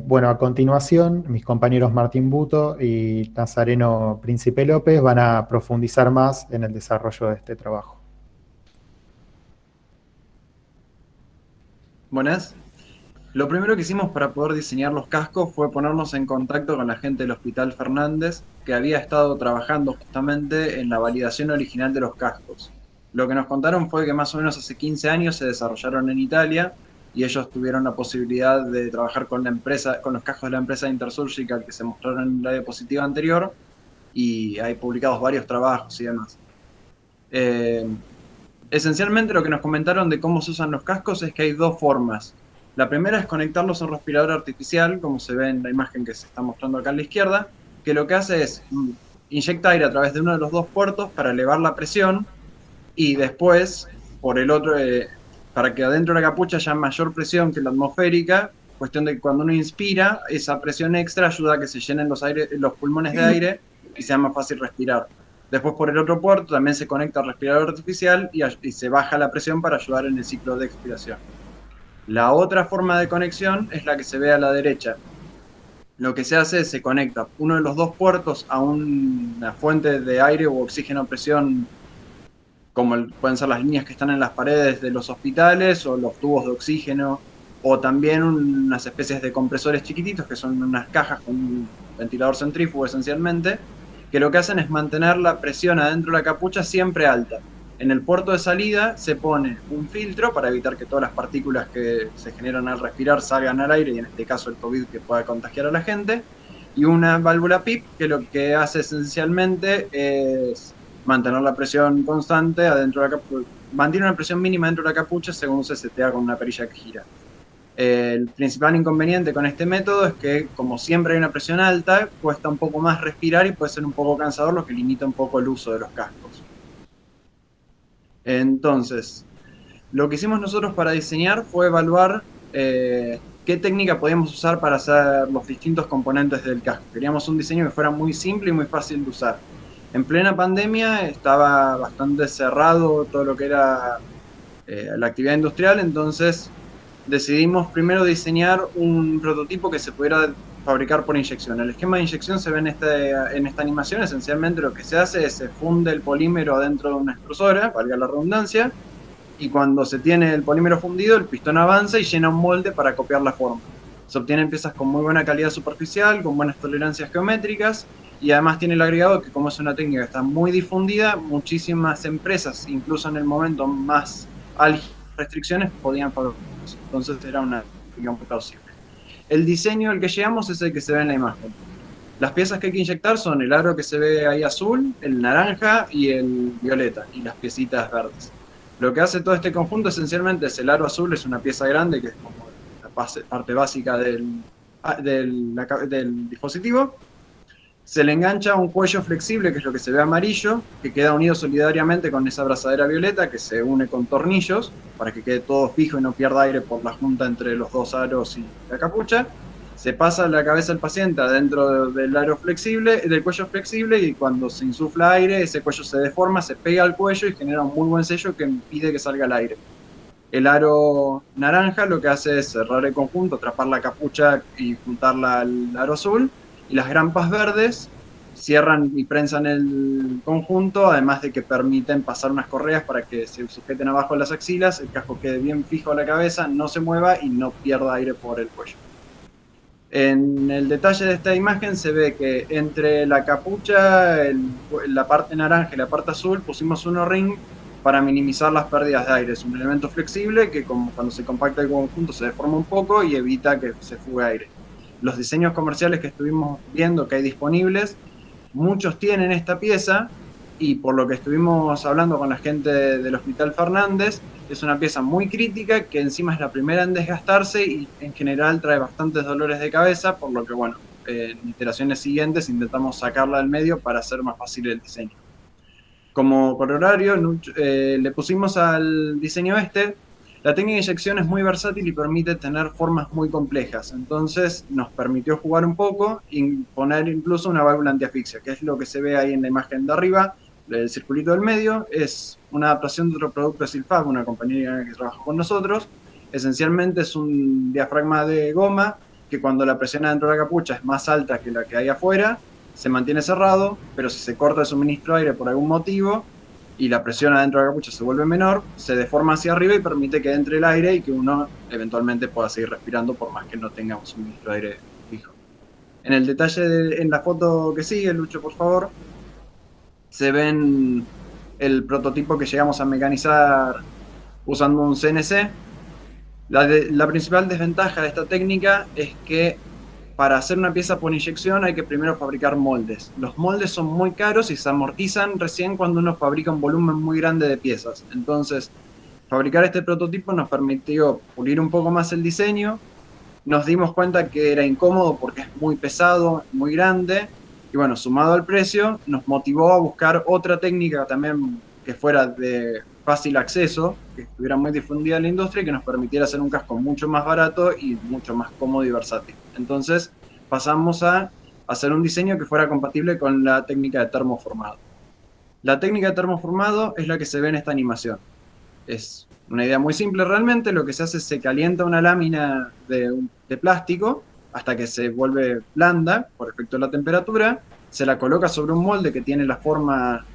Bueno, a continuación, mis compañeros Martín Buto y Nazareno Príncipe López van a profundizar más en el desarrollo de este trabajo. Buenas. Lo primero que hicimos para poder diseñar los cascos fue ponernos en contacto con la gente del Hospital Fernández, que había estado trabajando justamente en la validación original de los cascos. Lo que nos contaron fue que más o menos hace 15 años se desarrollaron en Italia, y ellos tuvieron la posibilidad de trabajar con la empresa, con los cascos de la empresa Intersurgical que se mostraron en la diapositiva anterior, y hay publicados varios trabajos y demás. Esencialmente lo que nos comentaron de cómo se usan los cascos es que hay 2 formas. La primera es conectarlos a un respirador artificial, como se ve en la imagen que se está mostrando acá a la izquierda, que lo que hace es inyecta aire a través de uno de los 2 puertos para elevar la presión, y después, por el otro, para que adentro de la capucha haya mayor presión que la atmosférica, cuestión de que cuando uno inspira, esa presión extra ayuda a que se llenen los pulmones de aire y sea más fácil respirar. Después, por el otro puerto también se conecta al respirador artificial y se baja la presión para ayudar en el ciclo de expiración. La otra forma de conexión es la que se ve a la derecha. Lo que se hace es se conecta uno de los 2 puertos a una fuente de aire u oxígeno a presión, como pueden ser las líneas que están en las paredes de los hospitales o los tubos de oxígeno, o también unas especies de compresores chiquititos que son unas cajas con un ventilador centrífugo esencialmente, que lo que hacen es mantener la presión adentro de la capucha siempre alta. En el puerto de salida se pone un filtro para evitar que todas las partículas que se generan al respirar salgan al aire, y en este caso el COVID que pueda contagiar a la gente, y una válvula PIP que lo que hace esencialmente es mantener la presión constante adentro de la capucha, mantiene una presión mínima dentro de la capucha según se setea con una perilla que gira. El principal inconveniente con este método es que, como siempre hay una presión alta, cuesta un poco más respirar y puede ser un poco cansador, lo que limita un poco el uso de los cascos. Entonces, lo que hicimos nosotros para diseñar fue evaluar qué técnica podíamos usar para hacer los distintos componentes del casco. Queríamos un diseño que fuera muy simple y muy fácil de usar. En plena pandemia estaba bastante cerrado todo lo que era la actividad industrial, entonces decidimos primero diseñar un prototipo que se pudiera fabricar por inyección. El esquema de inyección se ve en esta animación. Esencialmente lo que se hace es se funde el polímero dentro de una extrusora, valga la redundancia, y cuando se tiene el polímero fundido, el pistón avanza y llena un molde para copiar la forma. Se obtienen piezas con muy buena calidad superficial, con buenas tolerancias geométricas, y además tiene el agregado que, como es una técnica que está muy difundida, muchísimas empresas, incluso en el momento más álgido de restricciones, podían fabricarlo. Entonces era una técnica muy plausible. El diseño al que llegamos es el que se ve en la imagen. Las piezas que hay que inyectar son el aro que se ve ahí azul, el naranja y el violeta, y las piecitas verdes. Lo que hace todo este conjunto esencialmente es el aro azul, es una pieza grande que es como la parte básica del dispositivo. Se le engancha un cuello flexible, que es lo que se ve amarillo, que queda unido solidariamente con esa abrazadera violeta, que se une con tornillos, para que quede todo fijo y no pierda aire por la junta entre los dos aros y la capucha. Se pasa la cabeza del paciente adentro del aro flexible, del cuello flexible, y cuando se insufla aire, ese cuello se deforma, se pega al cuello y genera un muy buen sello que impide que salga el aire. El aro naranja lo que hace es cerrar el conjunto, atrapar la capucha y juntarla al aro azul, y las grampas verdes cierran y prensan el conjunto, además de que permiten pasar unas correas para que se sujeten abajo de las axilas, el casco quede bien fijo a la cabeza, no se mueva y no pierda aire por el cuello. En el detalle de esta imagen se ve que entre la capucha, la parte naranja y la parte azul pusimos un O-ring para minimizar las pérdidas de aire. Es un elemento flexible que cuando se compacta el conjunto se deforma un poco y evita que se fugue aire. Los diseños comerciales que estuvimos viendo que hay disponibles, muchos tienen esta pieza, y por lo que estuvimos hablando con la gente del Hospital Fernández, es una pieza muy crítica, que encima es la primera en desgastarse y en general trae bastantes dolores de cabeza, por lo que bueno, en iteraciones siguientes intentamos sacarla del medio para hacer más fácil el diseño. Como corolario, le pusimos al diseño la técnica de inyección es muy versátil y permite tener formas muy complejas, entonces nos permitió jugar un poco y poner incluso una válvula antiasfixia, que es lo que se ve ahí en la imagen de arriba. El circulito del medio es una adaptación de otro producto de Silfab, una compañía que trabaja con nosotros. Esencialmente es un diafragma de goma que cuando la presión adentro de la capucha es más alta que la que hay afuera, se mantiene cerrado, pero si se corta el suministro de aire por algún motivo y la presión adentro de la capucha se vuelve menor, se deforma hacia arriba y permite que entre el aire y que uno eventualmente pueda seguir respirando por más que no tenga un suministro de aire fijo. En el detalle, en la foto que sigue, Lucho, por favor, se ven el prototipo que llegamos a mecanizar usando un CNC. La principal desventaja de esta técnica es que para hacer una pieza por inyección hay que primero fabricar moldes. Los moldes son muy caros y se amortizan recién cuando uno fabrica un volumen muy grande de piezas. Entonces, fabricar este prototipo nos permitió pulir un poco más el diseño. Nos dimos cuenta que era incómodo porque es muy pesado, muy grande. Y bueno, sumado al precio, nos motivó a buscar otra técnica también que fuera de fácil acceso, que estuviera muy difundida en la industria y que nos permitiera hacer un casco mucho más barato y mucho más cómodo y versátil. Entonces pasamos a hacer un diseño que fuera compatible con la técnica de termoformado. La técnica de termoformado es la que se ve en esta animación. Es una idea muy simple realmente. Lo que se hace es se calienta una lámina de plástico hasta que se vuelve blanda por efecto de la temperatura, se la coloca sobre un molde que tiene la forma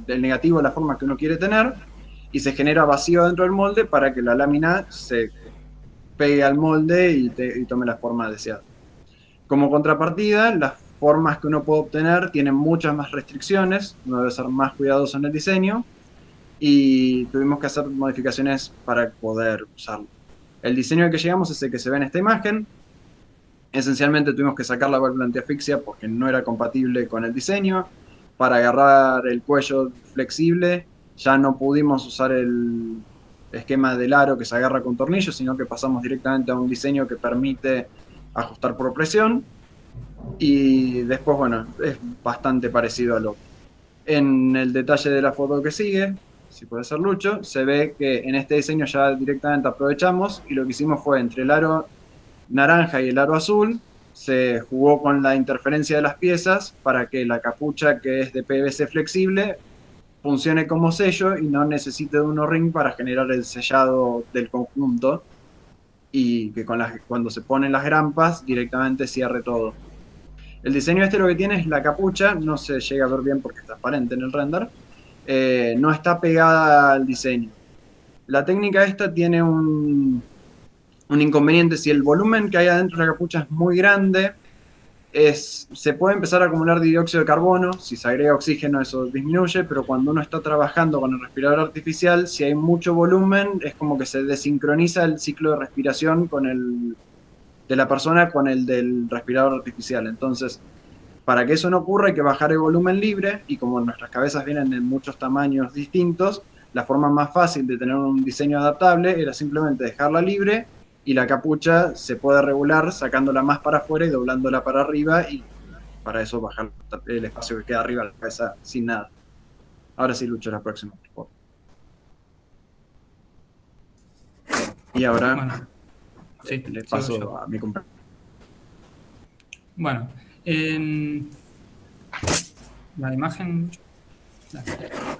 del negativo de la forma que uno quiere tener, y se genera vacío dentro del molde para que la lámina se pegue al molde y tome la forma deseada. Como contrapartida, las formas que uno puede obtener tienen muchas más restricciones, uno debe ser más cuidadoso en el diseño, y tuvimos que hacer modificaciones para poder usarlo. El diseño al que llegamos es el que se ve en esta imagen. Esencialmente tuvimos que sacar la válvula antiasfixia porque no era compatible con el diseño. Para agarrar el cuello flexible ya no pudimos usar el esquema del aro que se agarra con tornillos, sino que pasamos directamente a un diseño que permite ajustar por presión. Y después, bueno, es bastante parecido al otro. En el detalle de la foto que sigue, si puede ser Lucho, se ve que en este diseño ya directamente aprovechamos y lo que hicimos fue entre el aro naranja y el aro azul, se jugó con la interferencia de las piezas para que la capucha, que es de PVC flexible, funcione como sello y no necesite de un O-ring para generar el sellado del conjunto, y que cuando se ponen las grampas directamente cierre todo. El diseño lo que tiene es la capucha, no se llega a ver bien porque es transparente en el render, no está pegada al diseño. La técnica esta tiene un inconveniente. Si el volumen que hay adentro de la capucha es muy grande, se puede empezar a acumular dióxido de carbono. Si se agrega oxígeno eso disminuye, pero cuando uno está trabajando con el respirador artificial, si hay mucho volumen, es como que se desincroniza el ciclo de respiración de la persona con el del respirador artificial. Entonces Para que eso no ocurra hay que bajar el volumen libre, y como nuestras cabezas vienen en muchos tamaños distintos, la forma más fácil de tener un diseño adaptable era simplemente dejarla libre, y la capucha se puede regular sacándola más para afuera y doblándola para arriba, y para eso bajar el espacio que queda arriba de la cabeza sin nada. Ahora sí, Lucho, la próxima, por favor. Y ahora Bueno, sí, le sigo paso yo. a mi compañero. Bueno, en la imagen.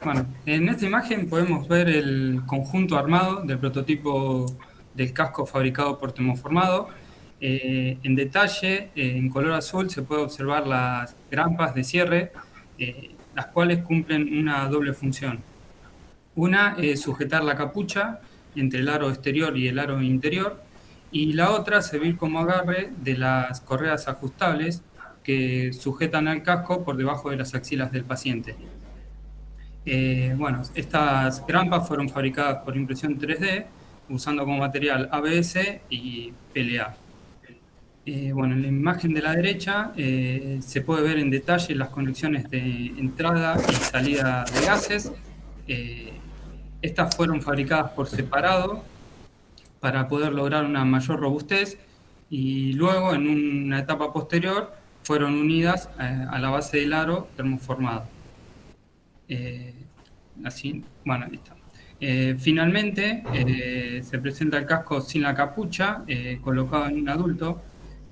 Bueno, en esta imagen podemos ver el conjunto armado del prototipo del casco fabricado por Termoformado. En detalle, en color azul, se puede observar las grampas de cierre, las cuales cumplen una doble función. Una es sujetar la capucha entre el aro exterior y el aro interior, y la otra servir como agarre de las correas ajustables que sujetan al casco por debajo de las axilas del paciente. Bueno, estas grampas fueron fabricadas por impresión 3D usando como material ABS y PLA. Bueno, en la imagen de la derecha se puede ver en detalle las conexiones de entrada y salida de gases. Estas fueron fabricadas por separado para poder lograr una mayor robustez, y luego en una etapa posterior fueron unidas a la base del aro termoformado. Así, bueno, ahí está. Finalmente, se presenta el casco sin la capucha, colocado en un adulto,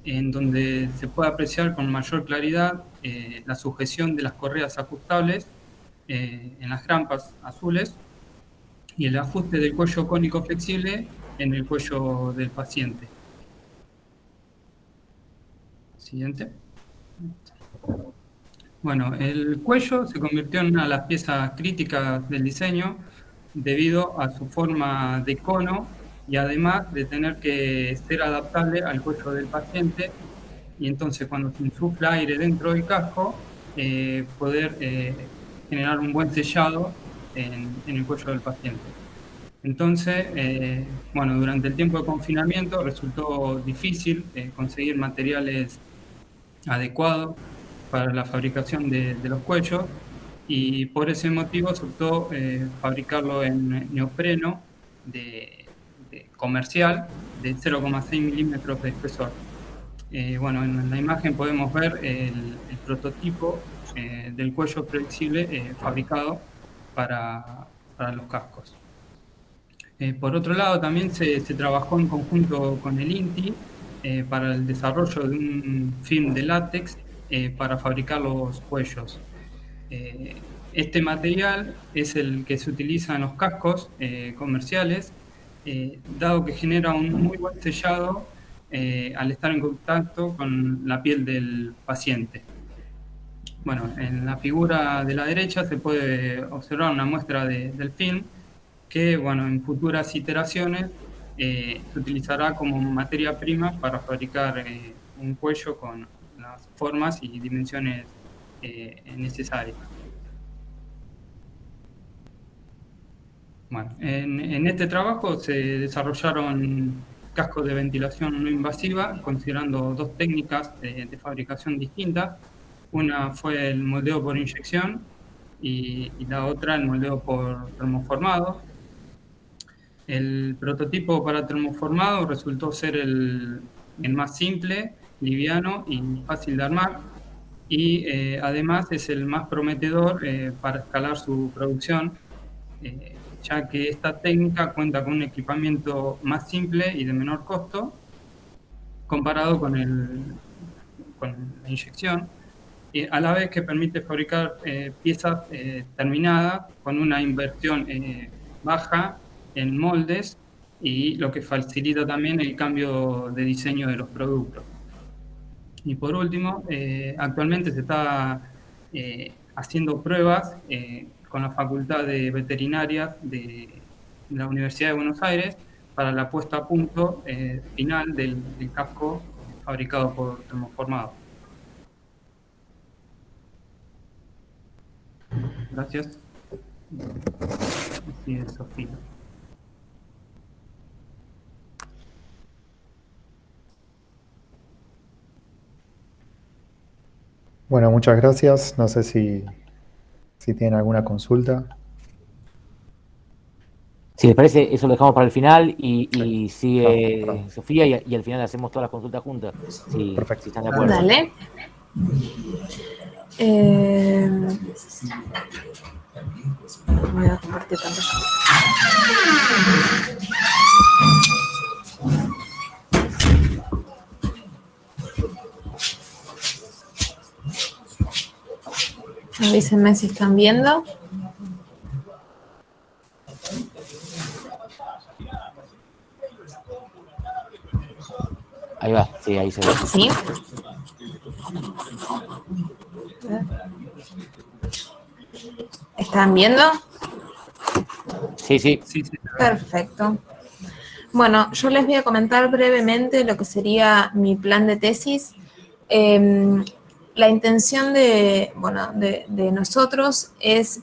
en donde se puede apreciar con mayor claridad la sujeción de las correas ajustables en las grampas azules y el ajuste del cuello cónico flexible en el cuello del paciente. Siguiente. Bueno, el cuello se convirtió en una de las piezas críticas del diseño debido a su forma de cono y además de tener que ser adaptable al cuello del paciente, y entonces cuando se insufla aire dentro del casco, poder generar un buen sellado en el cuello del paciente. Entonces, bueno, durante el tiempo de confinamiento resultó difícil conseguir materiales adecuados para la fabricación de los cuellos, y por ese motivo se optó fabricarlo en neopreno comercial de 0,6 milímetros de espesor. Bueno, en la imagen podemos ver el prototipo del cuello flexible fabricado para los cascos. Por otro lado, también se trabajó en conjunto con el INTI para el desarrollo de un film de látex para fabricar los cuellos. Este material es el que se utiliza en los cascos comerciales, dado que genera un muy buen sellado al estar en contacto con la piel del paciente. Bueno, en la figura de la derecha se puede observar una muestra del film que, bueno, en futuras iteraciones se utilizará como materia prima para fabricar un cuello con las formas y dimensiones necesarias. Bueno, en este trabajo se desarrollaron cascos de ventilación no invasiva, considerando dos técnicas de fabricación distintas. Una fue el moldeo por inyección y la otra el moldeo por termoformado. El prototipo para termoformado resultó ser el más simple, liviano y fácil de armar, y además es el más prometedor para escalar su producción, ya que esta técnica cuenta con un equipamiento más simple y de menor costo comparado con la inyección, a la vez que permite fabricar piezas terminadas con una inversión baja en moldes, y lo que facilita también el cambio de diseño de los productos. Y por último, actualmente se está haciendo pruebas con la Facultad de Veterinaria de la Universidad de Buenos Aires para la puesta a punto final del casco fabricado por Termoformado. Gracias. Así es, Sofía. Bueno, muchas gracias. No sé si tienen alguna consulta. Si les parece, eso lo dejamos para el final y sigue perdón. Sofía y al final hacemos todas las consultas juntas, si Perfecto. están de acuerdo. Dale. Voy a compartir pantalla. Avísenme si están viendo. Ahí va, sí, ahí se ve. ¿Sí? ¿Están viendo? Sí, sí. Sí, sí. Perfecto. Bueno, yo les voy a comentar brevemente lo que sería mi plan de tesis. La intención de nosotros es,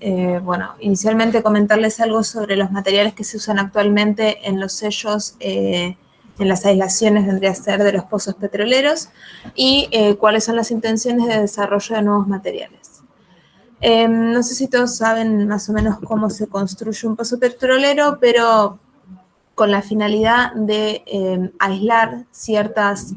inicialmente comentarles algo sobre los materiales que se usan actualmente en los sellos, en las aislaciones, vendría a ser, de los pozos petroleros, y cuáles son las intenciones de desarrollo de nuevos materiales. No sé si todos saben más o menos cómo se construye un pozo petrolero, pero con la finalidad de aislar ciertas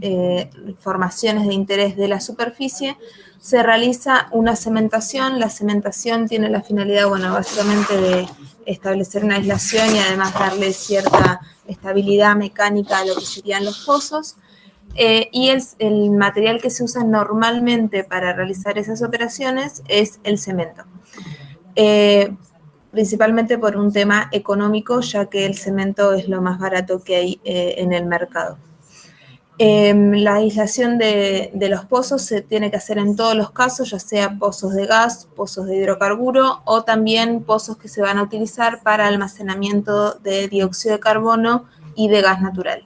formaciones de interés de la superficie, se realiza una cementación. La cementación tiene la finalidad, básicamente de establecer una aislación y además darle cierta estabilidad mecánica a lo que serían los pozos. Y el material que se usa normalmente para realizar esas operaciones es el cemento. Principalmente por un tema económico, ya que el cemento es lo más barato que hay en el mercado. La aislación de los pozos se tiene que hacer en todos los casos, ya sea pozos de gas, pozos de hidrocarburo o también pozos que se van a utilizar para almacenamiento de dióxido de carbono y de gas natural.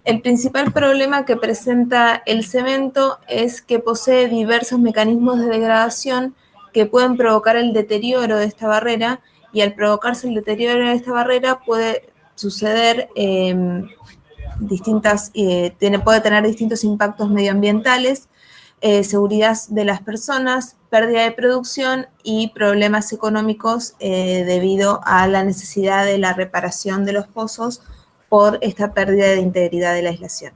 El principal problema que presenta el cemento es que posee diversos mecanismos de degradación que pueden provocar el deterioro de esta barrera, y al provocarse el deterioro de esta barrera puede suceder puede tener distintos impactos medioambientales, seguridad de las personas, pérdida de producción y problemas económicos debido a la necesidad de la reparación de los pozos por esta pérdida de integridad de la aislación.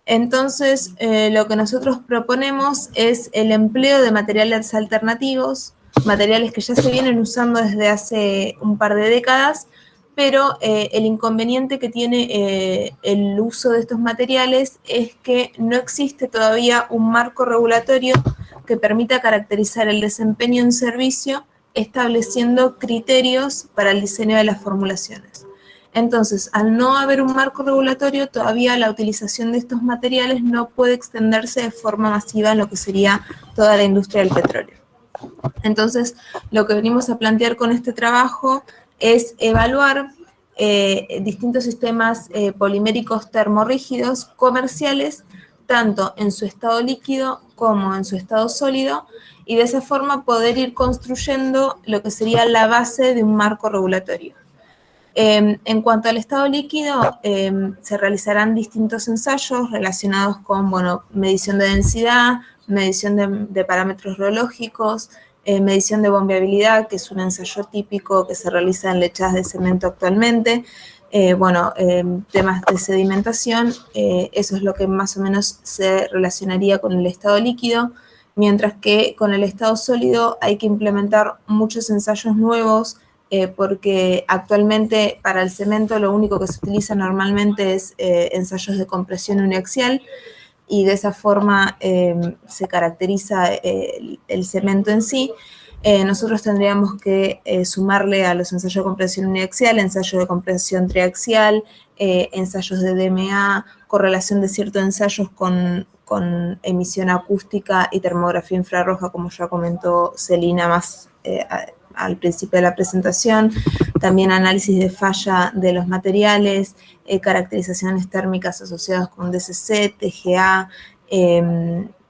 Entonces, lo que nosotros proponemos es el empleo de materiales alternativos, materiales que ya se vienen usando desde hace un par de décadas, pero el inconveniente que tiene el uso de estos materiales es que no existe todavía un marco regulatorio que permita caracterizar el desempeño en servicio, estableciendo criterios para el diseño de las formulaciones. Entonces, al no haber un marco regulatorio, todavía la utilización de estos materiales no puede extenderse de forma masiva en lo que sería toda la industria del petróleo. Entonces, lo que venimos a plantear con este trabajo es evaluar distintos sistemas poliméricos termorrígidos comerciales, tanto en su estado líquido como en su estado sólido, y de esa forma poder ir construyendo lo que sería la base de un marco regulatorio. En cuanto al estado líquido, se realizarán distintos ensayos relacionados con medición de densidad, medición de parámetros reológicos, medición de bombeabilidad, que es un ensayo típico que se realiza en lechadas de cemento actualmente, temas de sedimentación. Eso es lo que más o menos se relacionaría con el estado líquido, mientras que con el estado sólido hay que implementar muchos ensayos nuevos, porque actualmente para el cemento lo único que se utiliza normalmente es ensayos de compresión uniaxial, y de esa forma se caracteriza el cemento en sí. Nosotros tendríamos que sumarle a los ensayos de compresión uniaxial, ensayos de compresión triaxial, ensayos de DMA, correlación de ciertos ensayos con emisión acústica y termografía infrarroja, como ya comentó Celina más al principio de la presentación. También análisis de falla de los materiales, caracterizaciones térmicas asociadas con DCC, TGA,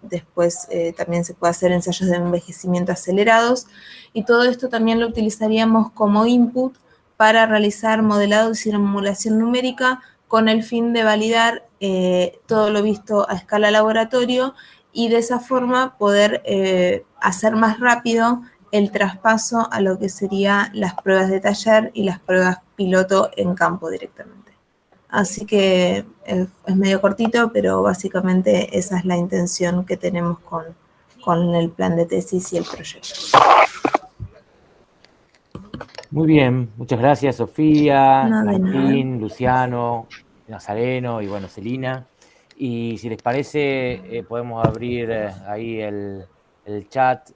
después también se puede hacer ensayos de envejecimiento acelerados, y todo esto también lo utilizaríamos como input para realizar modelado y simulación numérica con el fin de validar todo lo visto a escala laboratorio y de esa forma poder hacer más rápido el traspaso a lo que serían las pruebas de taller y las pruebas piloto en campo directamente. Así que es medio cortito, pero básicamente esa es la intención que tenemos con el plan de tesis y el proyecto. Muy bien, muchas gracias Sofía, No, de Martín, Luciano, Nazareno y bueno, Celina. Y si les parece, podemos abrir ahí el chat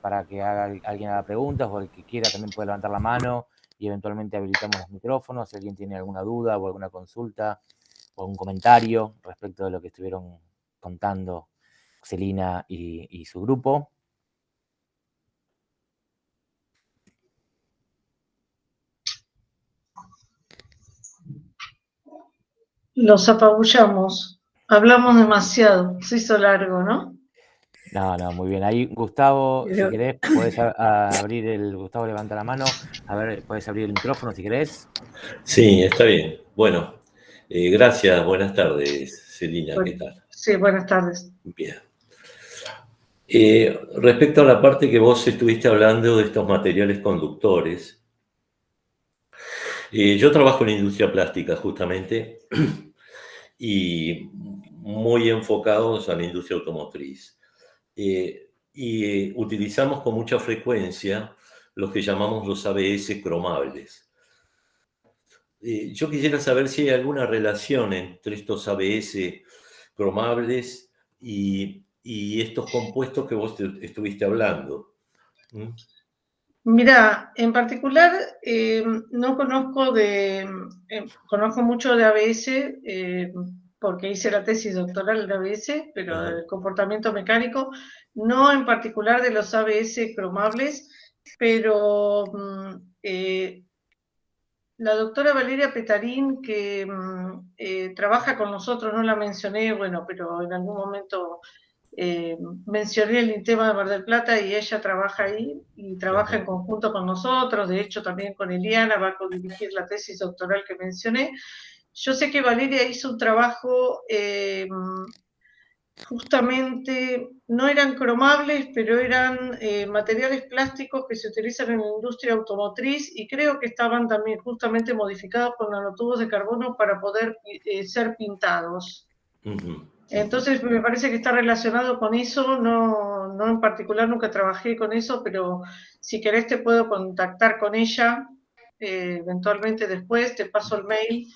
para que alguien haga preguntas, o el que quiera también puede levantar la mano y eventualmente habilitamos los micrófonos si alguien tiene alguna duda o alguna consulta o algún comentario respecto de lo que estuvieron contando Celina y su grupo. Los apabullamos. Hablamos demasiado. Se hizo largo, ¿no? No, muy bien. Ahí, Gustavo, Pero- si querés, podés abrir Gustavo levanta la mano. A ver, podés abrir el micrófono si querés. Sí, está bien. Bueno, gracias. Buenas tardes, Celina. ¿Qué tal? Sí, buenas tardes. Bien. Respecto a la parte que vos estuviste hablando de estos materiales conductores, yo trabajo en la industria plástica justamente y muy enfocados a la industria automotriz. Y utilizamos con mucha frecuencia los que llamamos los ABS cromables. Yo quisiera saber si hay alguna relación entre estos ABS cromables y estos compuestos que vos estuviste hablando. Mira, en particular no conozco conozco mucho de ABS porque hice la tesis doctoral de ABS, pero del comportamiento mecánico, no en particular de los ABS cromables, pero la doctora Valeria Petarín, que trabaja con nosotros, no la mencioné, bueno, pero en algún momento mencioné el tema de Mar del Plata y ella trabaja ahí y trabaja en conjunto con nosotros, de hecho también con Eliana va a codirigir la tesis doctoral que mencioné. Yo sé que Valeria hizo un trabajo justamente, no eran cromables, pero eran materiales plásticos que se utilizan en la industria automotriz y creo que estaban también justamente modificados con nanotubos de carbono para poder ser pintados. Entonces me parece que está relacionado con eso, no en particular nunca trabajé con eso, pero si querés te puedo contactar con ella, eventualmente después te paso el mail,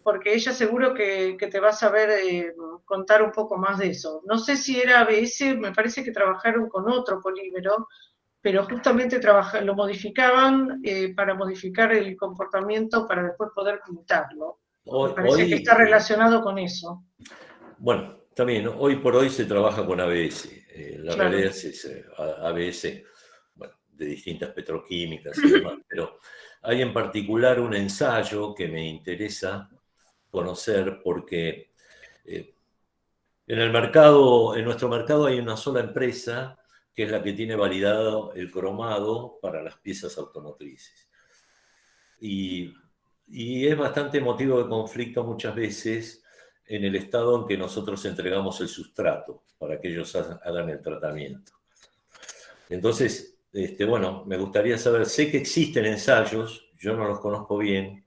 porque ella seguro que te va a saber contar un poco más de eso. No sé si era ABS, me parece que trabajaron con otro polímero, pero justamente lo modificaban para modificar el comportamiento para después poder pintarlo. Me parece que está relacionado con eso. Bueno, también hoy por hoy se trabaja con ABS. La Claro. realidad es ABS, bueno, de distintas petroquímicas y demás, pero hay en particular un ensayo que me interesa conocer porque en nuestro mercado hay una sola empresa que es la que tiene validado el cromado para las piezas automotrices. Y es bastante motivo de conflicto muchas veces en el estado en que nosotros entregamos el sustrato para que ellos hagan el tratamiento. Entonces, bueno, me gustaría saber, sé que existen ensayos, yo no los conozco bien,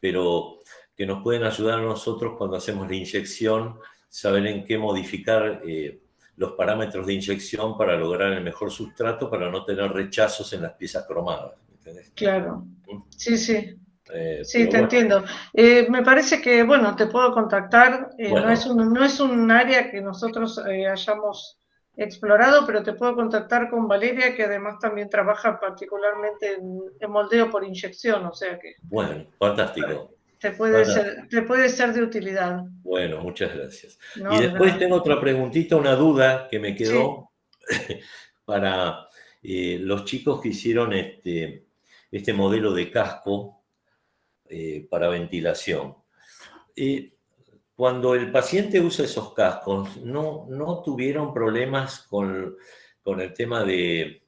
pero que nos pueden ayudar a nosotros cuando hacemos la inyección, saber en qué modificar los parámetros de inyección para lograr el mejor sustrato, para no tener rechazos en las piezas cromadas. ¿Entendés? Claro, sí, sí. Sí, te bueno. entiendo. Me parece que, bueno, te puedo contactar. Bueno. No es un área que nosotros hayamos explorado, pero te puedo contactar con Valeria, que además también trabaja particularmente en moldeo por inyección, o sea que... Bueno, fantástico. Te puede ser de utilidad. Bueno, muchas gracias. No, y después tengo otra preguntita, una duda que me quedó para los chicos que hicieron este modelo de casco para ventilación. Cuando el paciente usa esos cascos, ¿no tuvieron problemas con el tema de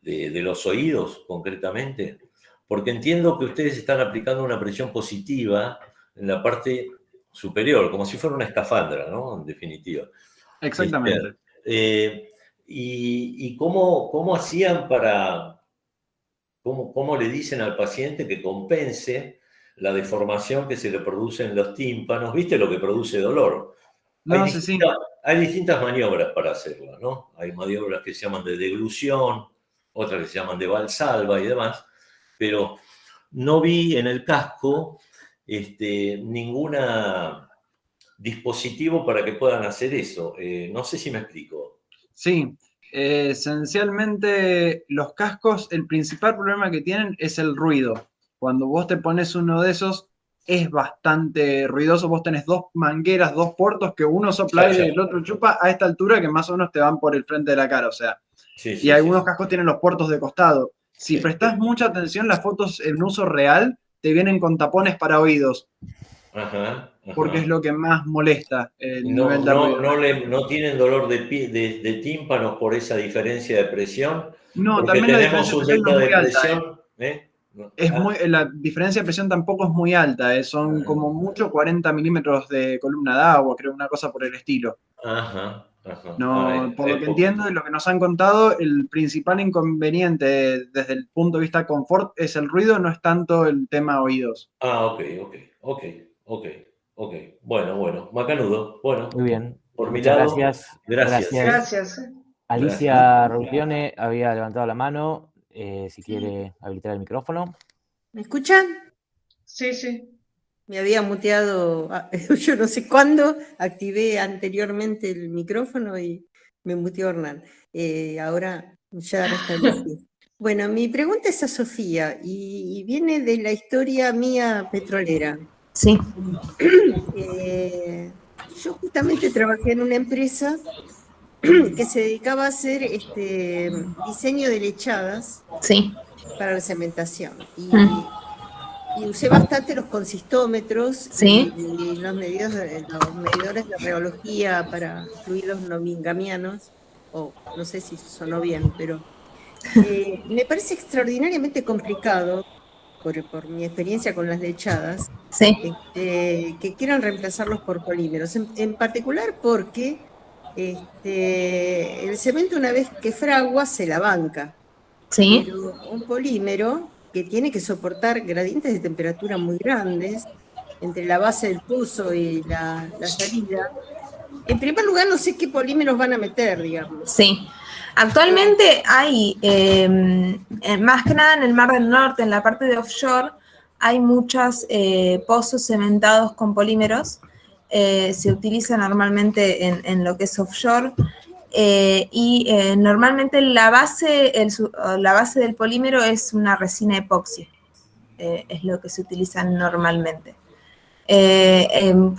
los oídos concretamente? Porque entiendo que ustedes están aplicando una presión positiva en la parte superior, como si fuera una escafandra, ¿no? En definitiva. Exactamente. ¿Y cómo hacían para, cómo le dicen al paciente que compense la deformación que se le produce en los tímpanos? ¿Viste lo que produce dolor? No, sí. Hay distintas maniobras para hacerlo, ¿no? Hay maniobras que se llaman de deglución, otras que se llaman de Valsalva y demás, pero no vi en el casco ninguna dispositivo para que puedan hacer eso. No sé si me explico. Sí, esencialmente los cascos, el principal problema que tienen es el ruido. Cuando vos te pones uno de esos, es bastante ruidoso. Vos tenés dos mangueras, dos puertos, que uno sopla aire y el otro chupa a esta altura, que más o menos te van por el frente de la cara. O sea, y algunos cascos tienen los puertos de costado. Si prestás mucha atención, las fotos en uso real te vienen con tapones para oídos. Ajá. Porque es lo que más molesta el nivel de ruido. ¿No tienen dolor de tímpanos por esa diferencia de presión? No, porque también la diferencia de presión no es muy alta. La diferencia de presión tampoco es muy alta, son como mucho 40 milímetros de columna de agua, creo, una cosa por el estilo. No, por lo que entiendo y lo que nos han contado, el principal inconveniente desde el punto de vista confort es el ruido, no es tanto el tema oídos. Ok. Bueno, macanudo. Bueno, muy bien. Por mi Muchas lado, Gracias. Alicia Ruglione había levantado la mano. Si quiere habilitar el micrófono. ¿Me escuchan? Sí. Me había muteado, yo no sé cuándo, activé anteriormente el micrófono y me muteó Hernán. Ahora ya restablecí. Bueno, mi pregunta es a Sofía y viene de la historia mía petrolera. Sí. Yo justamente trabajé en una empresa que se dedicaba a hacer diseño de lechadas para la cementación. Y usé bastante los consistómetros y los medidores de rheología para fluidos nomingamianos, o no sé si sonó bien, pero me parece extraordinariamente complicado, por mi experiencia con las lechadas, que quieran reemplazarlos por polímeros, en particular porque el cemento, una vez que fragua, se la banca. Pero un polímero que tiene que soportar gradientes de temperatura muy grandes entre la base del pozo y la salida. En primer lugar, no sé qué polímeros van a meter, digamos. Sí. Actualmente hay, más que nada en el Mar del Norte, en la parte de offshore, hay muchos pozos cementados con polímeros. Se utiliza normalmente en lo que es offshore. Normalmente la base del polímero es una resina epoxi. Es lo que se utiliza normalmente.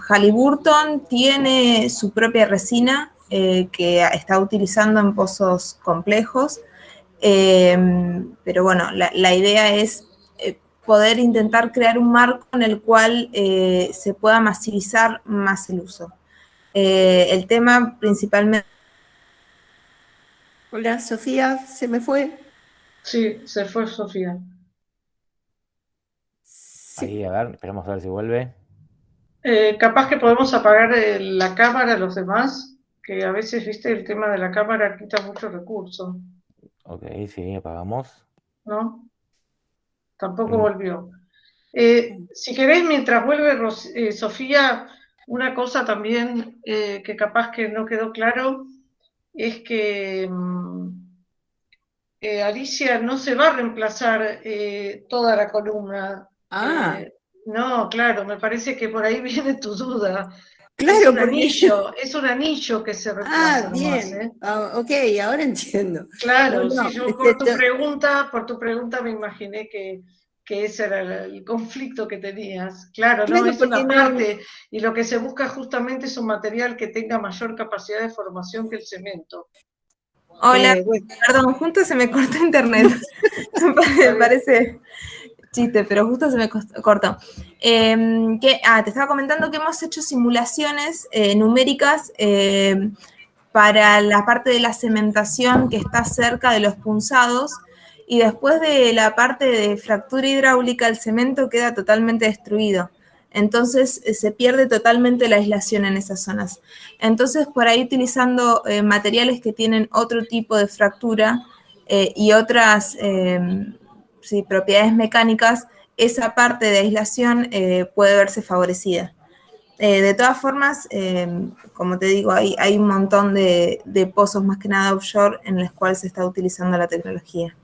Halliburton tiene su propia resina que está utilizando en pozos complejos, pero bueno, la idea es poder intentar crear un marco en el cual se pueda masivizar más el uso. El tema principalmente... Hola, Sofía, ¿se me fue? Sí, se fue Sofía. Ahí, a ver, esperamos a ver si vuelve. Capaz que podemos apagar la cámara los demás, que a veces, viste, el tema de la cámara quita mucho recurso. Ok, sí, apagamos. ¿No? Tampoco volvió. Si querés, mientras vuelve Sofía, una cosa también que capaz que no quedó claro, es que Alicia no se va a reemplazar toda la columna. No, claro, me parece que por ahí viene tu duda. Claro, es un anillo que se reemplaza. Bien. Ok, ahora entiendo. Claro, sí, yo por tu pregunta me imaginé que ese era el conflicto que tenías. Claro, no, es una parte, y lo que se busca justamente es un material que tenga mayor capacidad de formación que el cemento. Hola, perdón, justo se me cortó internet. Parece chiste, pero justo se me cortó. Te estaba comentando que hemos hecho simulaciones numéricas para la parte de la cementación que está cerca de los punzados, y después de la parte de fractura hidráulica el cemento queda totalmente destruido. Entonces se pierde totalmente la aislación en esas zonas. Entonces por ahí utilizando materiales que tienen otro tipo de fractura y otras propiedades mecánicas, esa parte de aislación puede verse favorecida. De todas formas, como te digo, hay un montón de pozos, más que nada offshore, en los cuales se está utilizando la tecnología.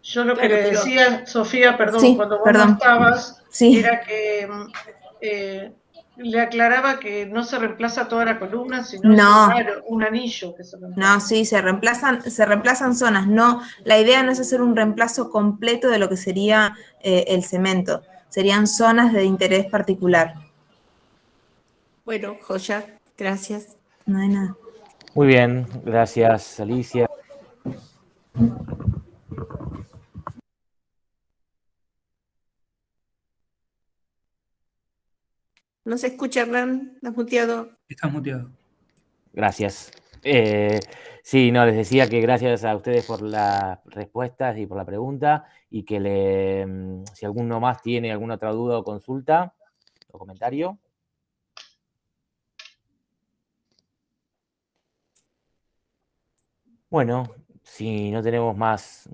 Yo lo que le decía, Sofía, perdón, sí, cuando vos no estabas, era que le aclaraba que no se reemplaza toda la columna, sino un anillo que se reemplaza. No, sí, se reemplazan zonas. No, la idea no es hacer un reemplazo completo de lo que sería el cemento. Serían zonas de interés particular. Bueno, joya, gracias. No hay nada. Muy bien, gracias, Alicia. No se escucha, Hernán, estás muteado. Estás muteado. Gracias. Sí, no, les decía que gracias a ustedes por las respuestas y por la pregunta, y que si alguno más tiene alguna otra duda o consulta o comentario. Bueno, si no tenemos más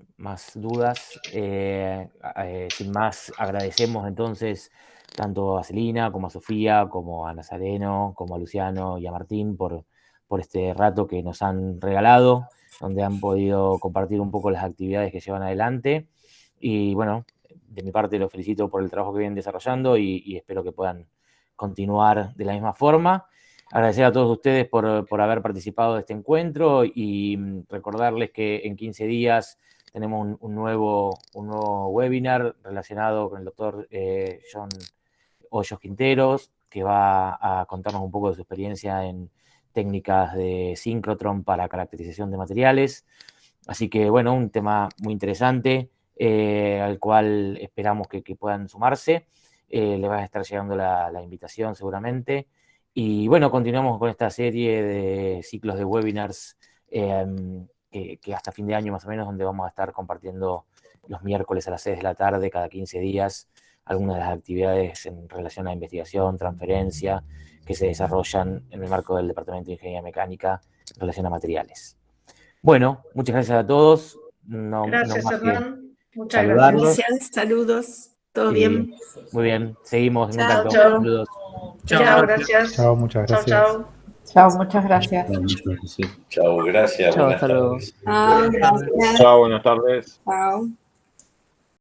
dudas, sin más, agradecemos entonces tanto a Celina como a Sofía, como a Nazareno, como a Luciano y a Martín por este rato que nos han regalado, donde han podido compartir un poco las actividades que llevan adelante. Y bueno, de mi parte los felicito por el trabajo que vienen desarrollando y espero que puedan continuar de la misma forma. Agradecer a todos ustedes por haber participado de este encuentro y recordarles que en 15 días tenemos un nuevo webinar relacionado con el doctor John Hoyos Quinteros, que va a contarnos un poco de su experiencia en técnicas de síncrotron para caracterización de materiales. Así que, bueno, un tema muy interesante al cual esperamos que puedan sumarse. Les va a estar llegando la invitación seguramente. Y bueno, continuamos con esta serie de ciclos de webinars que hasta fin de año más o menos, donde vamos a estar compartiendo los miércoles a las 6 de la tarde, cada 15 días, algunas de las actividades en relación a investigación, transferencia, que se desarrollan en el marco del Departamento de Ingeniería Mecánica en relación a materiales. Bueno, muchas gracias a todos. Gracias, Hernán. Muchas gracias. Saludos. ¿Todo bien? Muy bien, seguimos en contacto. Saludos. Chao, gracias. Chao, muchas gracias. Chao. Chao, muchas gracias. Chao, gracias. Chao, buenas hasta luego. tardes. Gracias. Chao, buenas tardes. Chao.